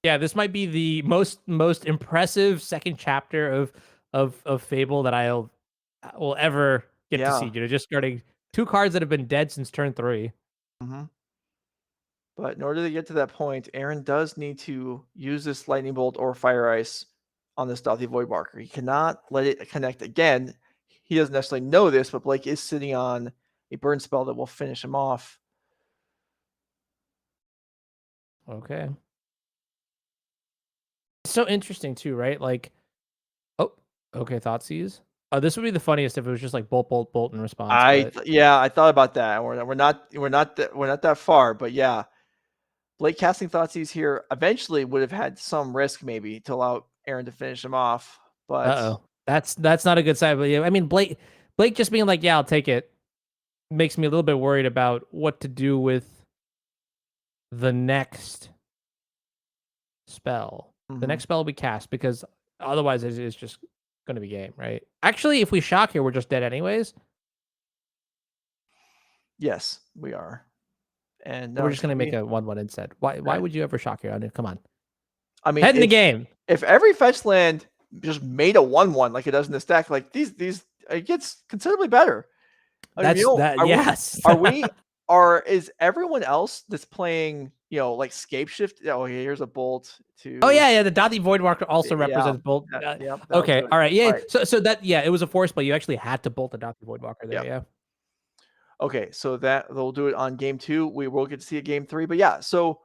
[SPEAKER 2] Yeah, this might be the most impressive second chapter of Fable that will ever get to see. Just starting 2 cards that have been dead since turn 3.
[SPEAKER 1] But in order to get to that point, Aaron does need to use this Lightning Bolt or Fire Ice on this Dauthi Voidwalker. He cannot let it connect again. He doesn't necessarily know this, but Blake is sitting on a burn spell that will finish him off.
[SPEAKER 2] Okay. So interesting too, right? Like, okay, Thoughtseize. This would be the funniest if it was just like bolt, bolt, bolt in response.
[SPEAKER 1] I thought about that. We're not that far, but yeah. Blake casting Thoughtseize here eventually would have had some risk maybe to allow Aaron to finish him off. But
[SPEAKER 2] that's not a good sign. But yeah, I mean, Blake Blake just being like, yeah, I'll take it, makes me a little bit worried about what to do with the next spell. The next spell we cast, because otherwise it's just going to be game, right? Actually, if we shock here, we're just dead anyways.
[SPEAKER 1] Yes, we are. And
[SPEAKER 2] We're just going to make a 1/1 instead. Why would you ever shock here? Come on.
[SPEAKER 1] I mean,
[SPEAKER 2] head in the game.
[SPEAKER 1] If every fetch land just made a 1/1 like it does in this deck, like these it gets considerably better.
[SPEAKER 2] Yes.
[SPEAKER 1] Is everyone else that's playing, like Scapeshift? Oh, here's a bolt to.
[SPEAKER 2] Oh yeah. The Dauthi Voidwalker also represents bolt. Okay, all right, yeah. Right. So that it was a force play. You actually had to bolt the Dauthi Voidwalker there. Yeah.
[SPEAKER 1] Okay, so that they'll do it on game 2. We will get to see a game 3, but yeah. So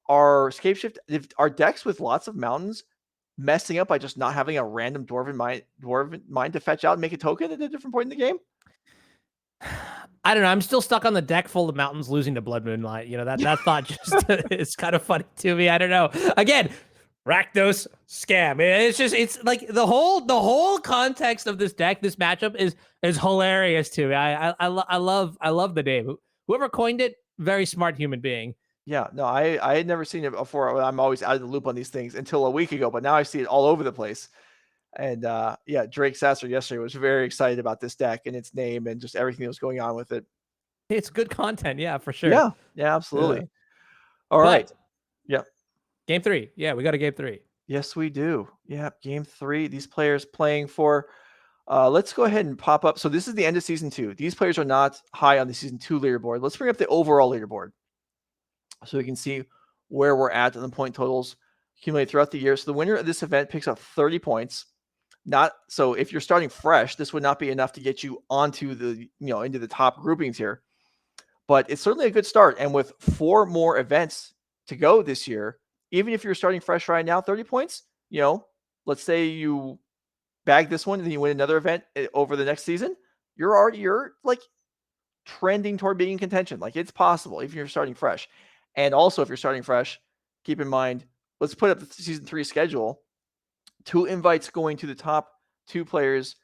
[SPEAKER 1] our Scapeshift, our decks with lots of mountains messing up by just not having a random Dwarven Mine to fetch out and make a token at a different point in the game?
[SPEAKER 2] I don't know. I'm still stuck on the deck full of mountains losing to Blood Moonlight. That thought just is kind of funny to me. I don't know. Again, Rakdos scam. It's like the whole context of this deck, this matchup is hilarious to me. I love the name. Whoever coined it, very smart human being.
[SPEAKER 1] Yeah, no, I had never seen it before. I'm always out of the loop on these things until a week ago, but now I see it all over the place. And yeah, Drake Sasser yesterday was very excited about this deck and its name and just everything that was going on with it.
[SPEAKER 2] It's good content, yeah, for sure.
[SPEAKER 1] Yeah, absolutely. All right. Yeah.
[SPEAKER 2] Game 3. Yeah, we got a game 3.
[SPEAKER 1] Yes, we do. Yeah, game 3. These players playing for. Let's go ahead and pop up. So this is the end of season 2. These players are not high on the season 2 leaderboard. Let's bring up the overall leaderboard so we can see where we're at in the point totals accumulated throughout the year. So the winner of this event picks up 30 points. So if you're starting fresh, this would not be enough to get you onto the, into the top groupings here. But it's certainly a good start. And with 4 more events to go this year, even if you're starting fresh right now, 30 points, let's say you bag this one and then you win another event over the next season, you're like trending toward being in contention. Like it's possible if you're starting fresh. And also if you're starting fresh, keep in mind, let's put up the season 3 schedule. 2 invites going to the top 2 players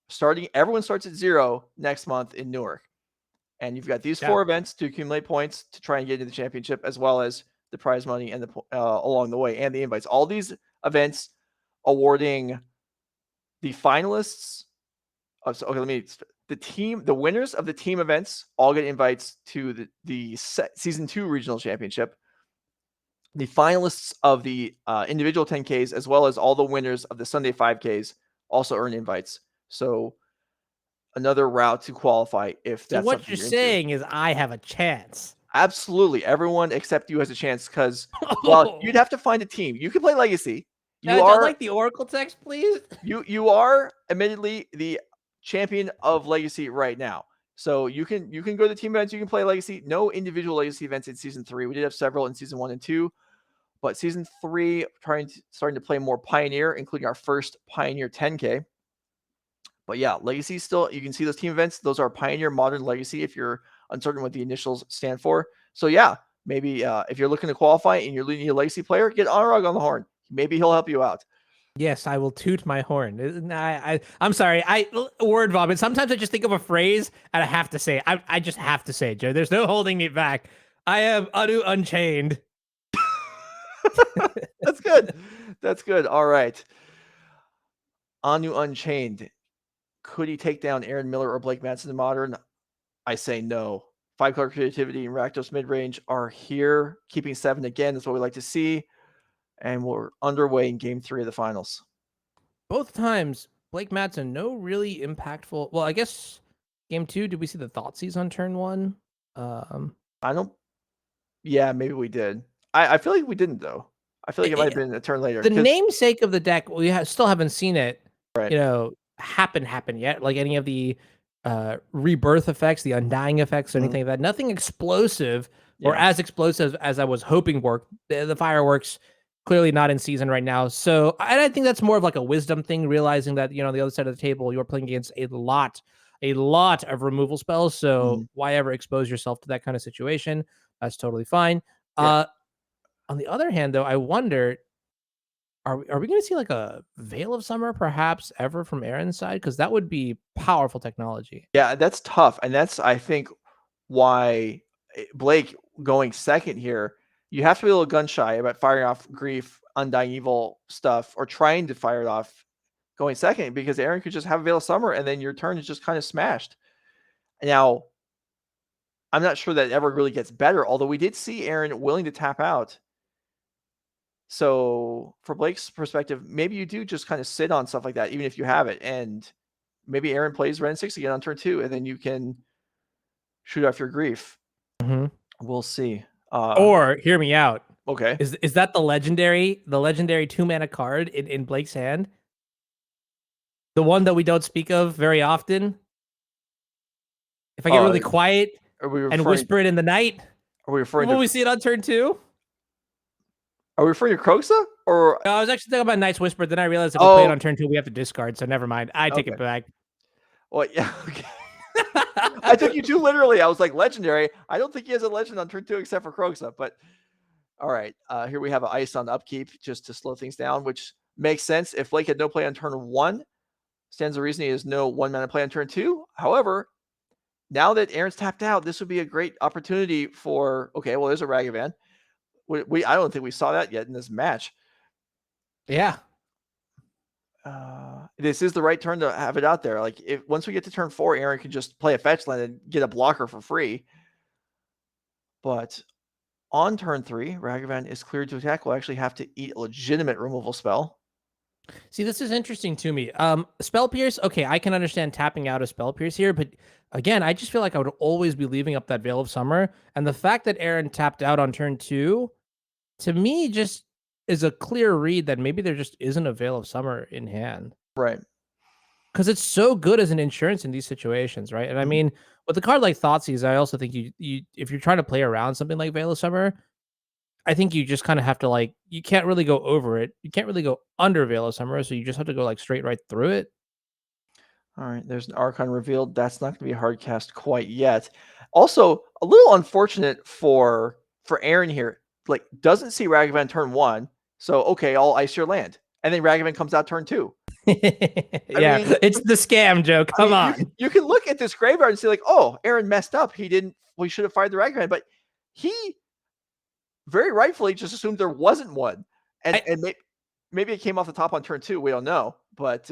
[SPEAKER 1] starting. Everyone starts at 0 next month in Newark. And you've got these 4 events to accumulate points to try and get into the championship, as well as the prize money and the along the way and the invites. All these events awarding the finalists. The winners of the team events all get invites to the season 2 regional championship. The finalists of the individual 10Ks, as well as all the winners of the Sunday 5Ks, also earn invites. So another route to qualify if that's
[SPEAKER 2] what you're saying is I have a chance.
[SPEAKER 1] Absolutely. Everyone except you has a chance because, well, you'd have to find a team. You can play Legacy.
[SPEAKER 2] I'd like the Oracle text, please.
[SPEAKER 1] You are admittedly the champion of Legacy right now. So you can go to the team events. You can play Legacy. No individual Legacy events in season 3. We did have several in season 1 and 2, but season 3 starting to play more Pioneer, including our first Pioneer 10K. But yeah, Legacy still, you can see those team events. Those are Pioneer, Modern, Legacy if you're uncertain what the initials stand for. So yeah, maybe if you're looking to qualify and you're leading a Legacy player, get Anurag on the horn. Maybe he'll help you out.
[SPEAKER 2] Yes, I will toot my horn. I'm sorry. Word vomit. Sometimes I just think of a phrase and I have to say it. I just have to say it, Joe. There's no holding it back. I am Anu Unchained.
[SPEAKER 1] That's good. That's good. All right. Anu Unchained. Could he take down Aaron Miller or Blake Madson in Modern? I say no. 5-color Creativity and Rakdos Midrange are here. Keeping 7 again. That's what we like to see. And we're underway in game 3 of the finals.
[SPEAKER 2] Both times, Blake Madson, no really impactful. Well, I guess game 2, did we see the Thoughtseize on turn 1?
[SPEAKER 1] I don't. Yeah, maybe we did. I feel like we didn't, though. I feel like it might have been a turn later.
[SPEAKER 2] The namesake of the deck, we still haven't seen it,
[SPEAKER 1] right,
[SPEAKER 2] happen yet. Like any of the rebirth effects, the undying effects, or anything like that. Nothing explosive or as explosive as I was hoping worked. The fireworks clearly not in season right now. So, and I think that's more of like a wisdom thing, realizing that, on the other side of the table, you're playing against a lot of removal spells. So why ever expose yourself to that kind of situation? That's totally fine. On the other hand, though, I wonder, Are we going to see like a Veil of Summer perhaps ever from Aaron's side? Because that would be powerful technology.
[SPEAKER 1] Yeah, that's tough, and that's, I think, why Blake going second here. You have to be a little gun shy about firing off Grief, Undying Evil stuff, or trying to fire it off going second, because Aaron could just have a Veil of Summer, and then your turn is just kind of smashed. Now, I'm not sure that it ever really gets better, although we did see Aaron willing to tap out. So for Blake's perspective, maybe you do just kind of sit on stuff like that, even if you have it, and maybe Aaron plays Wrenn and Six again on turn 2, and then you can shoot off your Grief.
[SPEAKER 2] Mm-hmm.
[SPEAKER 1] We'll see.
[SPEAKER 2] Or hear me out.
[SPEAKER 1] Okay.
[SPEAKER 2] Is that the legendary 2-mana card in Blake's hand? The one that we don't speak of very often? If I get really quiet and whisper it in the night,
[SPEAKER 1] are we referring
[SPEAKER 2] will we see it on turn 2?
[SPEAKER 1] Are we referring to Kroxa? Or
[SPEAKER 2] no, I was actually talking about Night's Whisper, then I realized if we play it on turn 2, we have to discard, so never mind. I take it back.
[SPEAKER 1] Well, yeah, okay. I took you too literally. I was like, legendary. I don't think he has a legend on turn 2 except for Kroxa, but all right. Here we have an ice on upkeep just to slow things down, which makes sense. If Blake had no play on turn 1, stands the reason he has no 1-mana play on turn 2. However, now that Aaron's tapped out, this would be a great opportunity for, okay, well, there's a Ragavan. I don't think we saw that yet in this match.
[SPEAKER 2] Yeah.
[SPEAKER 1] This is the right turn to have it out there. Like, if once we get to turn 4, Aaron can just play a fetch land and get a blocker for free. But on turn 3, Ragavan is cleared to attack. We'll actually have to eat a legitimate removal spell.
[SPEAKER 2] See, this is interesting to me. Spell Pierce, okay, I can understand tapping out a Spell Pierce here, but again, I just feel like I would always be leaving up that Veil of Summer. And the fact that Aaron tapped out on turn 2, to me, just is a clear read that maybe there just isn't a Veil of Summer in hand.
[SPEAKER 1] Right.
[SPEAKER 2] Because it's so good as an insurance in these situations, right? And I mean, with a card like Thoughtseize, I also think you if you're trying to play around something like Veil of Summer, I think you just kind of have to, like, you can't really go over it. You can't really go under Veil of Summer, so you just have to go like straight right through it.
[SPEAKER 1] All right, there's an Archon revealed. That's not going to be a hard cast quite yet. Also, a little unfortunate for Aaron here. Like, doesn't see Ragavan turn 1, so okay, I'll ice your land, and then Ragavan comes out turn 2.
[SPEAKER 2] Yeah, mean, it's the scam joke. Come on.
[SPEAKER 1] You can look at this graveyard and say, like, oh, Aaron messed up. We should have fired the Ragavan, but he very rightfully just assumed there wasn't one. And maybe it came off the top on turn 2. We don't know. But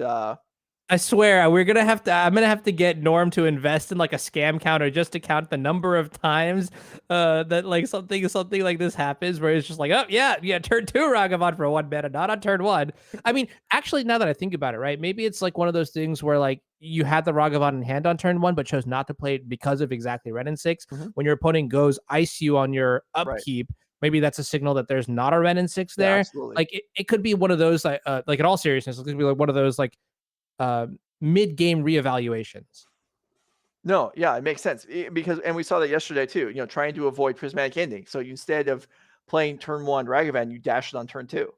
[SPEAKER 2] I swear I'm gonna have to get Norm to invest in like a scam counter just to count the number of times that like something like this happens where it's just like, oh yeah, turn 2 Ragavan for 1 mana, not on turn 1. I mean, actually, now that I think about it, right? Maybe it's like one of those things where like you had the Ragavan in hand on turn 1, but chose not to play it because of exactly Wrenn and Six. When your opponent goes ice you on your upkeep, maybe that's a signal that there's not a Wrenn and Six there.
[SPEAKER 1] Yeah,
[SPEAKER 2] like it could be one of those like in all seriousness, it could be like one of those like mid-game reevaluations.
[SPEAKER 1] No, yeah, it makes sense because, and we saw that yesterday too. Trying to avoid prismatic ending. So instead of playing turn 1 Ragavan, you dash it on turn 2.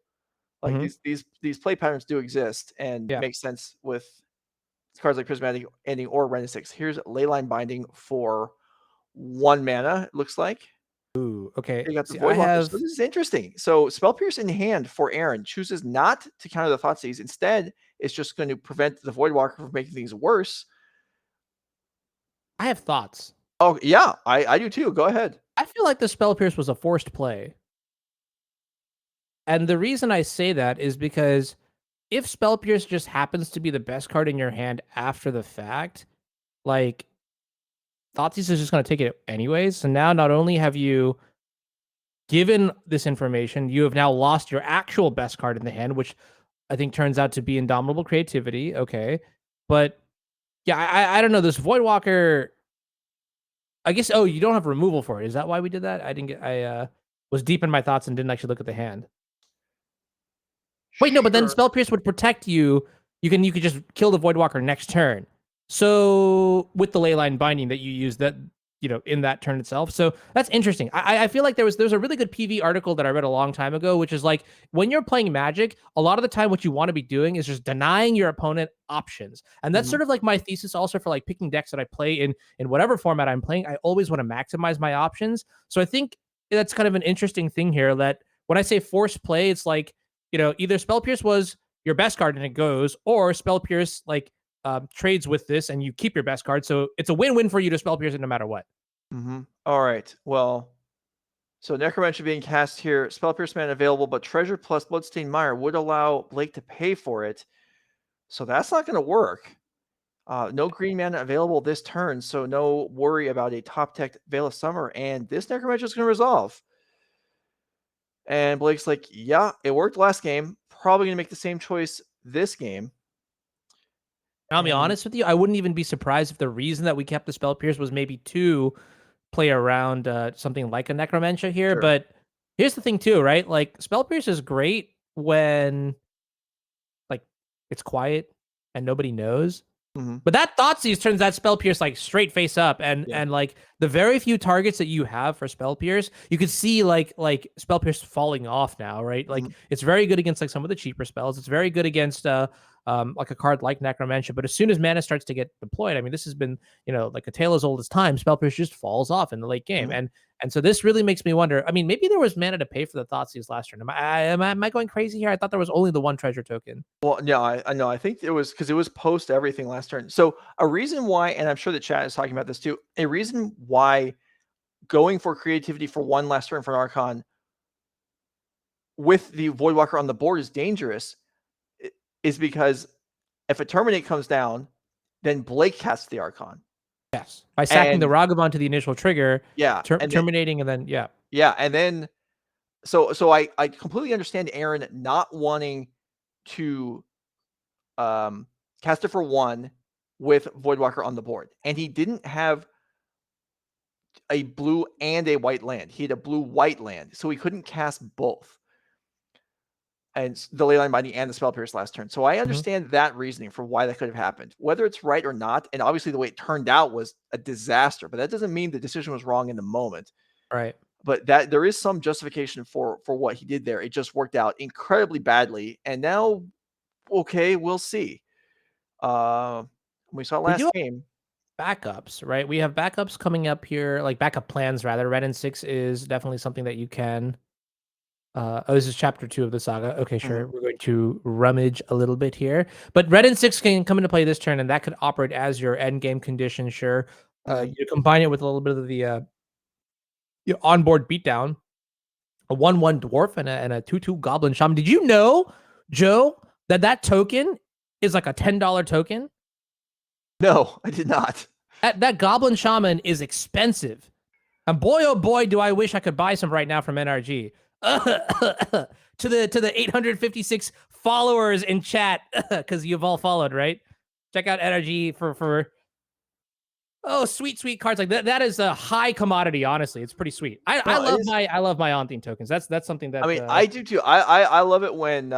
[SPEAKER 1] Like these play patterns do exist and make sense with cards like prismatic ending or Wrenn and Six. Here's Leyline Binding for 1 mana. It looks like.
[SPEAKER 2] Ooh, okay.
[SPEAKER 1] You got the Voidwalker. So this is interesting. So Spell Pierce in hand for Aaron chooses not to counter the Thoughtseize. Instead, it's just going to prevent the Voidwalker from making things worse.
[SPEAKER 2] I have thoughts.
[SPEAKER 1] Oh, yeah, I do too. Go ahead.
[SPEAKER 2] I feel like the Spell Pierce was a forced play. And the reason I say that is because if Spell Pierce just happens to be the best card in your hand after the fact, like, Thoughtseize is just going to take it anyways. So now not only have you given this information, you have now lost your actual best card in the hand, which I think turns out to be Indomitable Creativity. Okay. But yeah, I don't know. This Voidwalker, I guess, you don't have removal for it. Is that why we did that? I was deep in my thoughts and didn't actually look at the hand. Wait, no, but then Spell Pierce would protect you. You could just kill the Voidwalker next turn. So with the Leyline Binding that you use that, in that turn itself. So that's interesting. I feel like there's a really good PV article that I read a long time ago, which is like, when you're playing Magic, a lot of the time what you want to be doing is just denying your opponent options. And that's sort of like my thesis also for like picking decks that I play in whatever format I'm playing. I always want to maximize my options. So I think that's kind of an interesting thing here, that when I say forced play, it's like, either Spell Pierce was your best card and it goes, or Spell Pierce like trades with this and you keep your best card. So it's a win-win for you to Spell Pierce it no matter what.
[SPEAKER 1] All right. Well, so Necromancer being cast here, Spell Pierce mana available, but Treasure plus Bloodstained Mire would allow Blake to pay for it. So that's not going to work. No green mana available this turn, so no worry about a top-decked Veil of Summer, and this Necromancer is going to resolve. And Blake's like, yeah, it worked last game. Probably going to make the same choice this game.
[SPEAKER 2] I'll be honest with you, I wouldn't even be surprised if the reason that we kept the Spell Pierce was maybe to play around something like a Necromancer here.
[SPEAKER 1] Sure.
[SPEAKER 2] But here's the thing too, right? Like Spell Pierce is great when like it's quiet and nobody knows. But that Thoughtseize turns that Spell Pierce like straight face up, and like the very few targets that you have for Spell Pierce, you could see like Spell Pierce falling off now, right? Like it's very good against like some of the cheaper spells. It's very good against like a card like Necromancer. But as soon as mana starts to get deployed, I mean, this has been like a tale as old as time. Spell Pierce just falls off in the late game, and so this really makes me wonder. I mean, maybe there was mana to pay for the Thoughtseize last turn. Am I going crazy here? I thought there was only the one treasure token.
[SPEAKER 1] Well, no, I know. I think it was because it was post everything last turn. So a reason why, and I'm sure the chat is talking about this too, a reason why going for creativity for one last turn for an Archon with the Voidwalker on the board is dangerous is because if a Terminate comes down, then Blake casts the Archon.
[SPEAKER 2] Yes. By sacking the Ragavan to the initial trigger.
[SPEAKER 1] Yeah.
[SPEAKER 2] Terminating and then,
[SPEAKER 1] Yeah. And then, so I completely understand Aaron not wanting to cast it for one with Voidwalker on the board. And he didn't have a blue and a white land. He had a blue-white land, so he couldn't cast both. And the Leyline Binding and the Spell Pierce last turn. So I understand that reasoning for why that could have happened. Whether it's right or not, and obviously the way it turned out was a disaster, but that doesn't mean the decision was wrong in the moment.
[SPEAKER 2] Right.
[SPEAKER 1] But that there is some justification for what he did there. It just worked out incredibly badly. And now, okay, we'll see. We saw last game.
[SPEAKER 2] Backups, right? We have backups coming up here, like backup plans rather. Wrenn and Six is definitely something that you can. This is chapter 2 of the saga. Okay, sure. We're going to rummage a little bit here, but Wrenn and Six can come into play this turn, and that could operate as your end game condition. Sure, you combine it with a little bit of the your onboard beatdown, a 1/1 dwarf and a 2/2 goblin shaman. Did you know, Joe, that token is like a $10 token?
[SPEAKER 1] No, I did not.
[SPEAKER 2] That goblin shaman is expensive, and boy, oh boy, do I wish I could buy some right now from NRG. To the 856 followers in chat, because you've all followed, right? Check out NRG for sweet cards like that. That is a high commodity. Honestly, it's pretty sweet. I love my on theme tokens. That's something that
[SPEAKER 1] I mean I do too. I love it when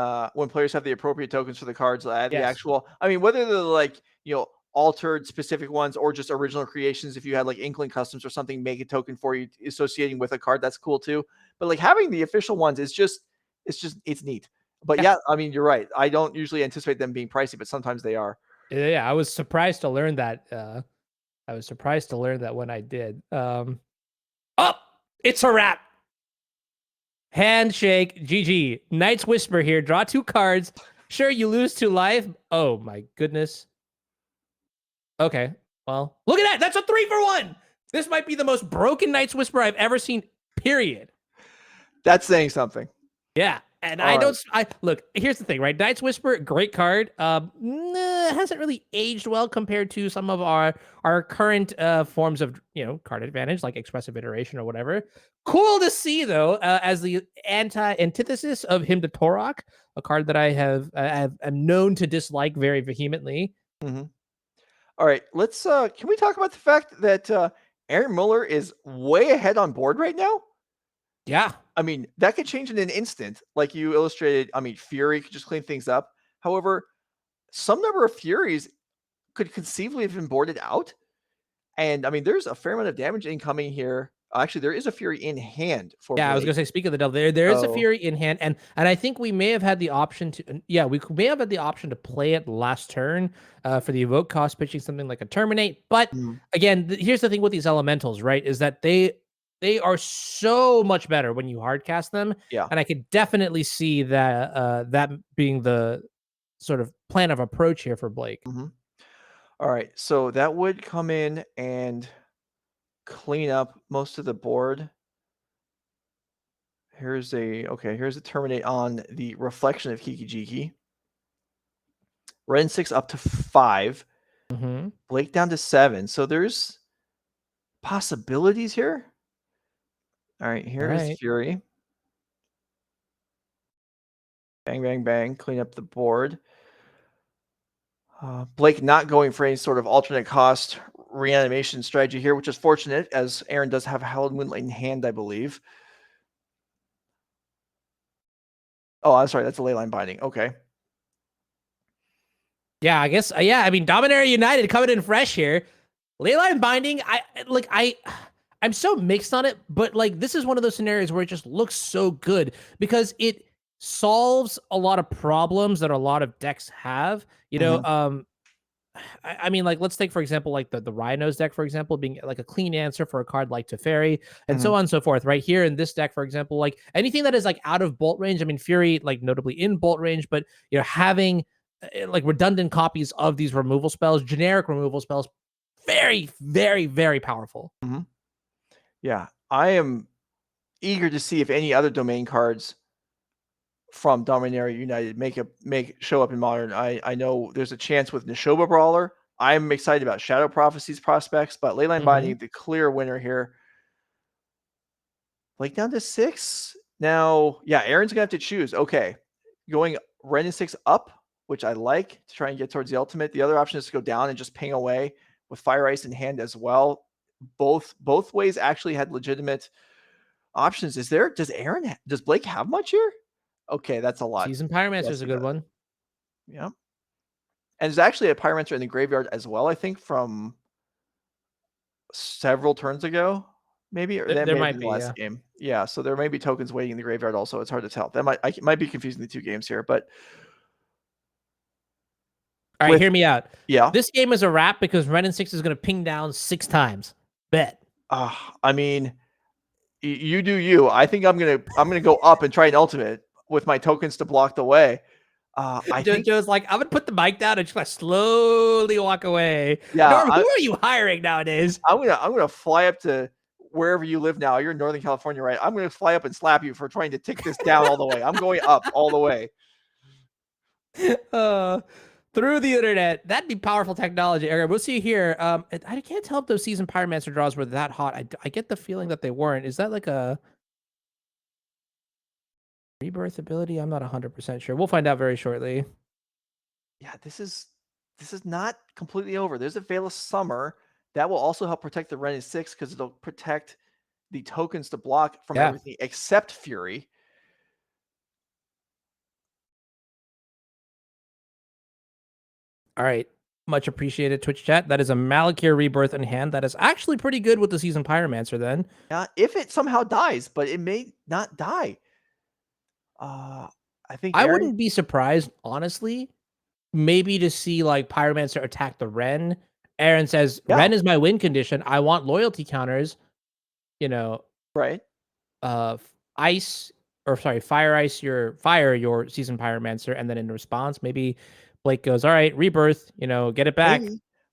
[SPEAKER 1] players have the appropriate tokens for the cards. The actual. I mean, whether they're like altered specific ones or just original creations. If you had like Inkling Customs or something, make a token for you associating with a card, that's cool too. But like having the official ones is it's neat. But yeah, I mean, you're right. I don't usually anticipate them being pricey, but sometimes they are.
[SPEAKER 2] Yeah, I was surprised to learn that. I was surprised to learn that when I did. It's a wrap. Handshake, GG. Knight's Whisper here. Draw 2 cards. Sure, you lose 2 life. Oh my goodness. Okay, well, look at that. That's a 3-for-1. This might be the most broken Knight's Whisper I've ever seen, period.
[SPEAKER 1] That's saying something.
[SPEAKER 2] Yeah, and look, here's the thing, right? Knight's Whisper, great card. Hasn't really aged well compared to some of our current forms of, card advantage, like Expressive Iteration or whatever. Cool to see, though, as the antithesis of Hymn to Torok, a card that I am known to dislike very vehemently.
[SPEAKER 1] All right, let's can we talk about the fact that Aaron Muller is way ahead on board right now?
[SPEAKER 2] Yeah.
[SPEAKER 1] I mean, that could change in an instant. Like you illustrated, I mean, Fury could just clean things up. However, some number of Furies could conceivably have been boarded out. And I mean, there's a fair amount of damage incoming here. Actually, there is a Fury in hand for
[SPEAKER 2] I was gonna say, speak of the devil, there is a Fury in hand, and I think we may have had the option to we may have had the option to play it last turn for the evoke cost, pitching something like a Terminate. But again, here's the thing with these elementals, right? Is that they they are so much better when you hardcast them.
[SPEAKER 1] Yeah.
[SPEAKER 2] And I could definitely see that that being the sort of plan of approach here for Blake.
[SPEAKER 1] All right, so that would come in and clean up most of the board. Here's a terminate on the reflection of Kiki-Jiki. Wrenn and Six up to 5. Blake down to 7. So there's possibilities here. All right, here is Fury. Bang, bang, bang. Clean up the board. Blake not going for any sort of alternate cost reanimation strategy here, which is fortunate, as Aaron does have Hallowed Moonlight in hand, I believe. Oh, I'm sorry. That's a Leyline Binding. Okay.
[SPEAKER 2] Yeah, I guess. Yeah, I mean, Dominaria United coming in fresh here. Leyline Binding, I'm so mixed on it, but like this is one of those scenarios where it just looks so good because it solves a lot of problems that a lot of decks have. You know, I mean, like let's take for example, like the Rhinos deck, for example, being like a clean answer for a card like Teferi, and so on and so forth. Right here in this deck, for example, like anything that is like out of bolt range. I mean, Fury, like notably in bolt range, but you know, having like redundant copies of these removal spells, generic removal spells, very, very, very powerful.
[SPEAKER 1] Yeah, I am eager to see if any other domain cards from Dominaria United show up in Modern. I know there's a chance with Neshoba Brawler. I'm excited about Shadow Prophecies prospects, but Leyline Binding, the clear winner here. Blake down to 6. Now, yeah, Aaron's gonna have to choose. Okay, going Wrenn and Six up, which I like to try and get towards the ultimate. The other option is to go down and just ping away with Fire Ice in hand as well. Both ways actually had legitimate options. Does Blake have much here? Okay, that's a lot.
[SPEAKER 2] Seasoned Pyromancer is a good one.
[SPEAKER 1] Yeah. And there's actually a Pyromancer in the graveyard as well, I think, from several turns ago, maybe, or that
[SPEAKER 2] There
[SPEAKER 1] may have
[SPEAKER 2] might
[SPEAKER 1] been
[SPEAKER 2] be,
[SPEAKER 1] the last game. Yeah, so there may be tokens waiting in the graveyard also. It's hard to tell. That might be confusing the two games here, but
[SPEAKER 2] all right, hear me out.
[SPEAKER 1] Yeah.
[SPEAKER 2] This game is a wrap because Wrenn and Six is going to ping down 6 times. Bet.
[SPEAKER 1] I mean, you do you. I think I'm gonna go up and try an ultimate with my tokens to block the way. I think
[SPEAKER 2] Joe's like, I'm gonna put the mic down and just gonna slowly walk away.
[SPEAKER 1] Yeah,
[SPEAKER 2] Norm, who are you hiring nowadays?
[SPEAKER 1] I'm gonna fly up to wherever you live now. You're in Northern California, right? I'm gonna fly up and slap you for trying to tick this down all the way. I'm going up all the way.
[SPEAKER 2] Through the internet. That'd be powerful technology, Eric. We'll see here. I can't tell if those Seasoned Pyromancer draws were that hot. I get the feeling that they weren't. Is that like a rebirth ability? I'm not 100% sure. We'll find out very shortly.
[SPEAKER 1] Yeah, this is not completely over. There's a Veil of Summer that will also help protect the Wrenn and Six because it'll protect the tokens to block from everything except Fury.
[SPEAKER 2] All right. Much appreciated, Twitch chat. That is a Malakir Rebirth in hand. That is actually pretty good with the Seasoned Pyromancer then.
[SPEAKER 1] Yeah, if it somehow dies, but it may not die. I think
[SPEAKER 2] I wouldn't be surprised, honestly, maybe to see like Pyromancer attack the Wrenn. Aaron says, Wrenn is my win condition. I want loyalty counters. You know,
[SPEAKER 1] right.
[SPEAKER 2] Fire Ice your Seasoned Pyromancer, and then in response, maybe Blake goes, all right, rebirth, you know, get it back.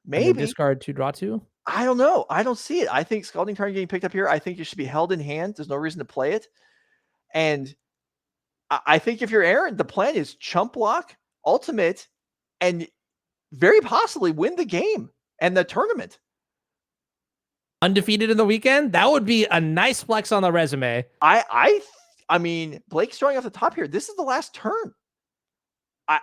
[SPEAKER 1] Maybe.
[SPEAKER 2] Discard 2, draw 2.
[SPEAKER 1] I don't know. I don't see it. I think Scalding Tarn getting picked up here. I think it should be held in hand. There's no reason to play it. And I think if you're Aaron, the plan is chump block, ultimate, and very possibly win the game and the tournament.
[SPEAKER 2] Undefeated in the weekend? That would be a nice flex on the resume.
[SPEAKER 1] I mean, Blake's drawing off the top here. This is the last turn.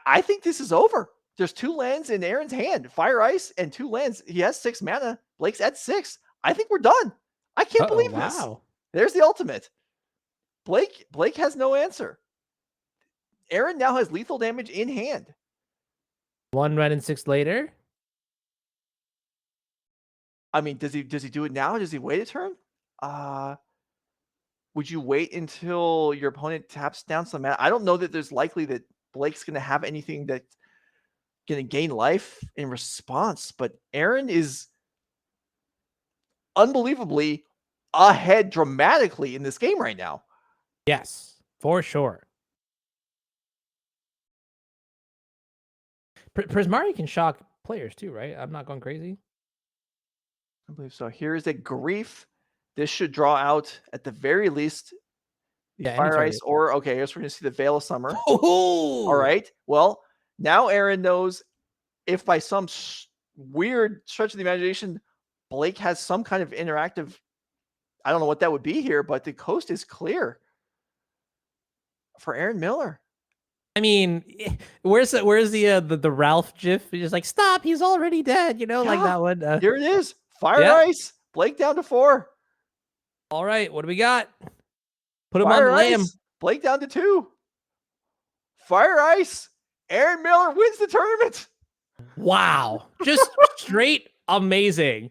[SPEAKER 1] I think this is over. There's 2 lands in Aaron's hand, Fire Ice and 2 lands. He has 6 mana. Blake's at 6. I think we're done. I can't believe this. There's the ultimate. Blake has no answer. Aaron now has lethal damage in hand.
[SPEAKER 2] 1 Wrenn and 6 later.
[SPEAKER 1] I mean, does he do it now? Does he wait a turn? Would you wait until your opponent taps down some mana? I don't know that there's likely that Blake's going to have anything that's going to gain life in response, but Aaron is unbelievably ahead dramatically in this game right now.
[SPEAKER 2] Yes, for sure. Prismari can shock players too, right? I'm not going crazy.
[SPEAKER 1] I believe so. Here's a Grief. This should draw out, at the very least, the Fire Ice, or, okay, I guess we're going to see the Veil of Summer.
[SPEAKER 2] Ooh!
[SPEAKER 1] All right. Well, now Aaron knows if by some weird stretch of the imagination, Blake has some kind of interactive, I don't know what that would be here, but the coast is clear for Aaron Miller.
[SPEAKER 2] I mean, where's the Ralph gif? He's just like, stop, he's already dead, you know, like that one.
[SPEAKER 1] Here it is. Fire Ice. Blake down to 4.
[SPEAKER 2] All right, what do we got? Put him
[SPEAKER 1] Fire
[SPEAKER 2] on the lamb.
[SPEAKER 1] Ice. Blake down to 2. Fire Ice. Aaron Miller wins the tournament.
[SPEAKER 2] Wow. Just straight amazing.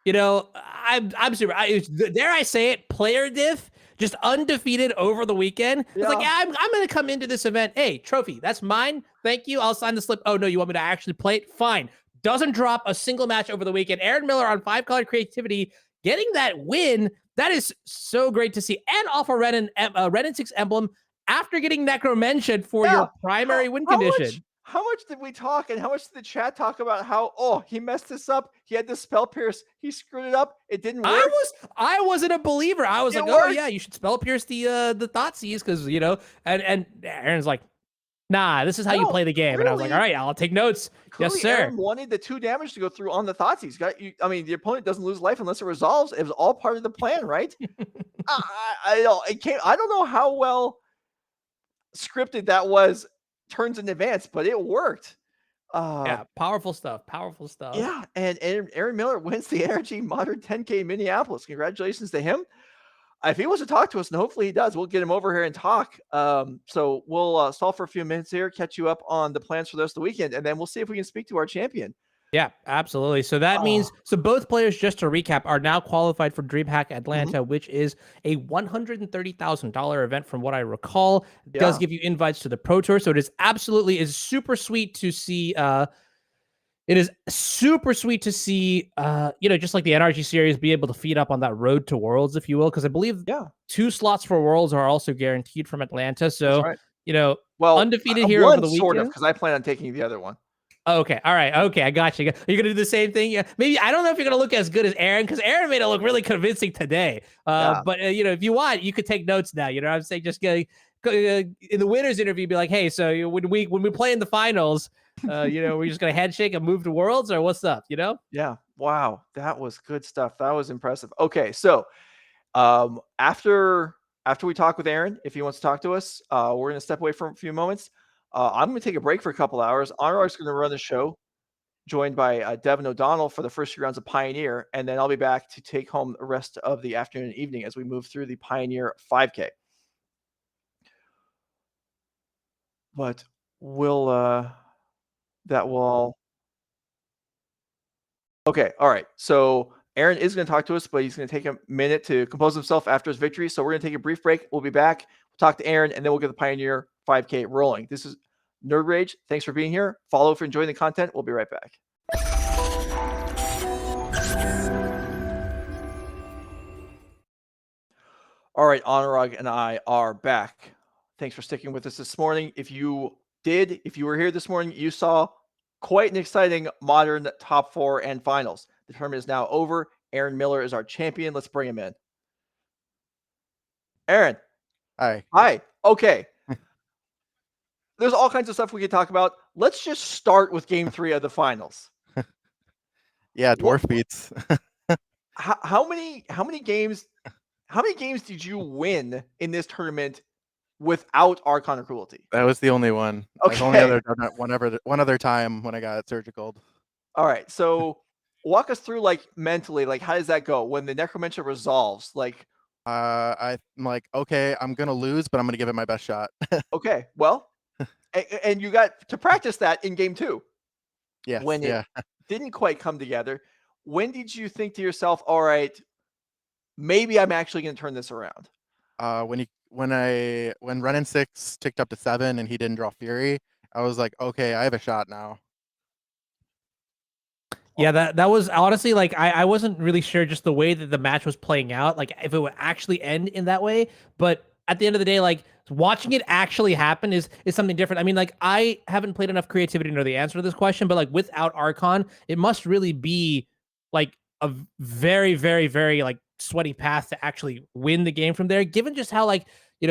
[SPEAKER 2] You know, I'm super, dare I say it, player diff, just undefeated over the weekend. It's like, I'm going to come into this event. Hey, trophy, that's mine. Thank you. I'll sign the slip. Oh, no, you want me to actually play it? Fine. Doesn't drop a single match over the weekend. Aaron Miller on 5-color creativity, getting that win. That is so great to see. And off a Wrenn and Six emblem after getting Necromention for your primary win condition.
[SPEAKER 1] How much did we talk, and how much did the chat talk about how, oh, he messed this up. He had the spell pierce. He screwed it up. It didn't work.
[SPEAKER 2] I wasn't a believer. I was like, oh yeah, you should spell pierce the Thoughtseize, because, you know, and Aaron's like, nah, this is how you play the game. And I was like, all right, I'll take notes. Yes, sir.
[SPEAKER 1] Aaron wanted the 2 damage to go through on the Thoughtseize. I mean, the opponent doesn't lose life unless it resolves. It was all part of the plan, right? I don't know how well scripted that was, turns in advance, but it worked.
[SPEAKER 2] Yeah, powerful stuff.
[SPEAKER 1] Yeah, and Aaron Miller wins the NRG Modern 10K Minneapolis. Congratulations to him. If he wants to talk to us, and hopefully he does, we'll get him over here and talk. So we'll stall for a few minutes here, catch you up on the plans for the rest of the weekend, and then we'll see if we can speak to our champion.
[SPEAKER 2] Yeah, absolutely. So that means, so both players, just to recap, are now qualified for DreamHack Atlanta, which is a $130,000 event from what I recall. It does give you invites to the Pro Tour. So it is absolutely super sweet to see. It is super sweet to see, you know, just like the NRG series, be able to feed up on that road to Worlds, if you will, because I believe 2 slots for Worlds are also guaranteed from Atlanta. So, you know, undefeated here over the weekend.
[SPEAKER 1] Sort of, because I plan on taking the other one.
[SPEAKER 2] Okay. All right. Okay. I got you. You're going to do the same thing? Yeah. Maybe, I don't know if you're going to look as good as Aaron, because Aaron made it look really convincing today. But, you know, if you want, you could take notes now. You know what I'm saying? Just in the winner's interview, be like, hey, so when we play in the finals, you know, we're just going to handshake and move to Worlds, or what's up, you know?
[SPEAKER 1] Yeah. Wow. That was good stuff. That was impressive. Okay. So after we talk with Aaron, if he wants to talk to us, we're going to step away for a few moments. I'm going to take a break for a couple hours. Honorar's going to run the show, joined by Devin O'Donnell for the first few rounds of Pioneer, and then I'll be back to take home the rest of the afternoon and evening as we move through the Pioneer 5K. But that will all... Okay, all right. So Aaron is going to talk to us, but he's going to take a minute to compose himself after his victory. So we're going to take a brief break. We'll be back. We'll talk to Aaron, and then we'll get the Pioneer 5K rolling. This is Nerd Rage. Thanks for being here. Follow for enjoying the content. We'll be right back. All right, Anurag and I are back. Thanks for sticking with us this morning. If you were here this morning, you saw quite an exciting modern top 4 and finals. The tournament is now over. Aaron Miller is our champion. Let's bring him in. Aaron. Hi. Okay. There's all kinds of stuff we could talk about. Let's just start with game 3 of the finals.
[SPEAKER 3] Yeah, dwarf beats.
[SPEAKER 1] How many games did you win in this tournament without Archon of Cruelty?
[SPEAKER 3] That was the only one.
[SPEAKER 1] Okay.
[SPEAKER 3] I've only ever done that one other time when I got surgical.
[SPEAKER 1] All right. So walk us through, like, mentally, like, how does that go when the Necromancer resolves? Like,
[SPEAKER 3] I'm like, okay, I'm gonna lose, but I'm gonna give it my best shot.
[SPEAKER 1] Okay. Well, and you got to practice that in game 2.
[SPEAKER 3] Yes.
[SPEAKER 1] When it didn't quite come together, when did you think to yourself, all right, maybe I'm actually going to turn this around?
[SPEAKER 3] When Wrenn and Six ticked up to 7 and he didn't draw Fury, I was like, okay, I have a shot now.
[SPEAKER 2] Yeah, that was honestly like I wasn't really sure just the way that the match was playing out, like if it would actually end in that way. But at the end of the day, like watching it actually happen is something different. I mean, like I haven't played enough creativity to know the answer to this question, but like without Archon, it must really be like a very, very, very like sweaty path to actually win the game from there, given just how like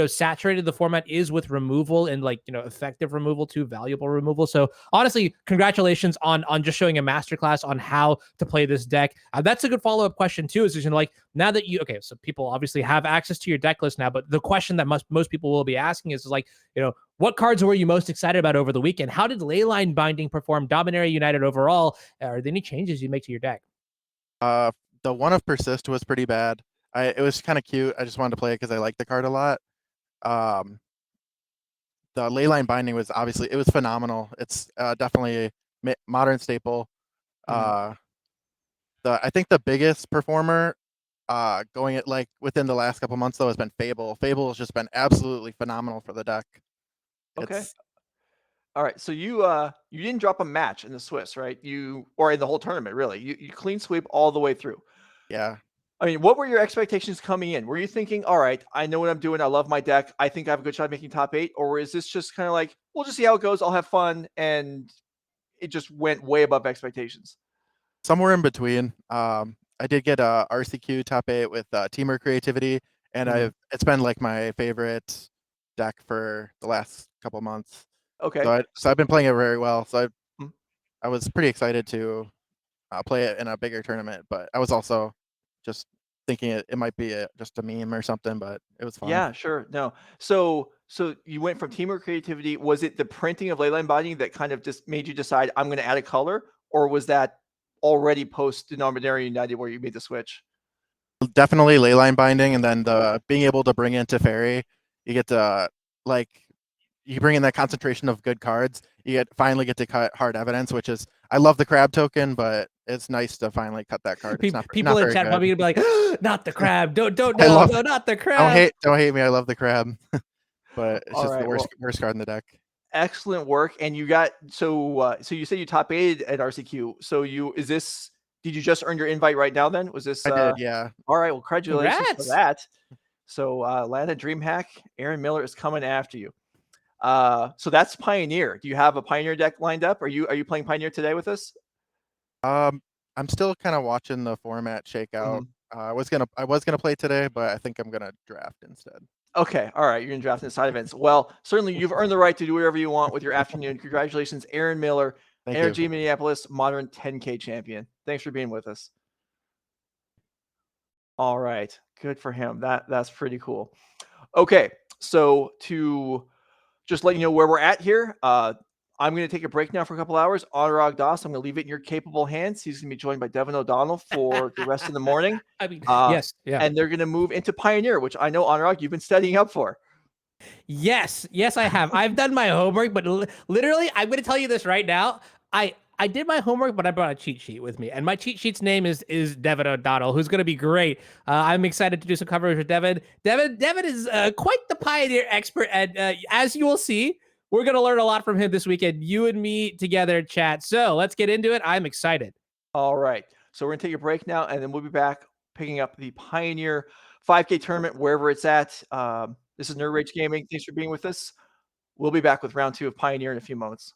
[SPEAKER 2] saturated the format is with removal and like effective removal too, valuable removal. So honestly, congratulations on just showing a masterclass on how to play this deck. That's a good follow-up question too, is like now that so people obviously have access to your deck list now, but the question that most people will be asking is like, what cards were you most excited about over the weekend? How did Leyline Binding perform? Dominaria United overall? Are there any changes you make to your deck?
[SPEAKER 3] The one of Persist was pretty bad. It was kind of cute. I just wanted to play it because I like the card a lot. The Leyline Binding was obviously, it was phenomenal. It's definitely a modern staple. I think the biggest performer going at like within the last couple months though has been Fable. Fable has just been absolutely phenomenal for the deck.
[SPEAKER 1] Okay.
[SPEAKER 3] It's,
[SPEAKER 1] All right. So you didn't drop a match in the Swiss, right? Or in the whole tournament, really. You clean sweep all the way through.
[SPEAKER 3] yeah.
[SPEAKER 1] I mean, what were your expectations coming in? Were you thinking, all right, I know what I'm doing. I love my deck. I think I have a good shot at making top 8? Or is this just kind of like, we'll just see how it goes. I'll have fun. And it just went way above expectations?
[SPEAKER 3] Somewhere in between. I did get a RCQ top 8 with Teamer Creativity, and it's been like my favorite deck for the last couple months.
[SPEAKER 1] Okay.
[SPEAKER 3] So I've been playing it very well. So
[SPEAKER 1] Mhm.
[SPEAKER 3] I was pretty excited to play it in a bigger tournament, but I was also just thinking it might be just a meme or something, but it was fun.
[SPEAKER 1] Yeah, sure. No. So you went from teamwork creativity. Was it the printing of Leyline Binding that kind of just made you decide I'm going to add a color, or was that already post Dominaria United where you made the switch?
[SPEAKER 3] Definitely Leyline Binding, and then the being able to bring in Teferi, you get to like you bring in that concentration of good cards. You finally get to cut hard evidence, which is I love the crab token, but it's nice to finally cut that card. It's
[SPEAKER 2] People
[SPEAKER 3] not
[SPEAKER 2] in
[SPEAKER 3] very
[SPEAKER 2] chat
[SPEAKER 3] good.
[SPEAKER 2] probably gonna be like, not the crab. Don't
[SPEAKER 3] no,
[SPEAKER 2] not the crab.
[SPEAKER 3] Don't hate me. I love the crab, but it's
[SPEAKER 1] All
[SPEAKER 3] just the
[SPEAKER 1] right.
[SPEAKER 3] worst card in the deck.
[SPEAKER 1] Excellent work. And you got so you said you top 8 at RCQ. So did you just earn your invite right now then? Was this
[SPEAKER 3] I did, yeah.
[SPEAKER 1] All right, well, congratulations for
[SPEAKER 2] Congrats.
[SPEAKER 1] that. So Atlanta DreamHack, Aaron Miller is coming after you. So that's Pioneer. Do you have a Pioneer deck lined up? Are you playing Pioneer today with us?
[SPEAKER 3] I'm still kind of watching the format shake out. I was gonna play today, but I think I'm gonna draft instead.
[SPEAKER 1] Okay, all right. You're gonna draft in side events. Well, certainly you've earned the right to do whatever you want with your afternoon. Congratulations, Aaron Miller,
[SPEAKER 3] Thank
[SPEAKER 1] Energy
[SPEAKER 3] you.
[SPEAKER 1] Minneapolis Modern 10K champion. Thanks for being with us. All right, good for him. That's pretty cool. Okay, so to just let you know where we're at here, I'm going to take a break now for a couple hours. On Rakdos, I'm going to leave it in your capable hands. He's going to be joined by Devin O'Donnell for the rest of the morning.
[SPEAKER 2] I mean, yes, yeah.
[SPEAKER 1] And they're going to move into Pioneer, which I know, Anurag, you've been studying up for.
[SPEAKER 2] Yes, I have. I've done my homework, but literally, I'm going to tell you this right now. I did my homework, but I brought a cheat sheet with me, and my cheat sheet's name is Devin O'Donnell, who's going to be great. I'm excited to do some coverage with Devin. Devin is quite the Pioneer expert, and as you will see, we're going to learn a lot from him this weekend. You and me together, chat. So let's get into it. I'm excited.
[SPEAKER 1] All right, so we're going to take a break now, and then we'll be back picking up the Pioneer 5K tournament wherever it's at. This is Nerd Rage Gaming. Thanks for being with us. We'll be back with round 2 of Pioneer in a few moments.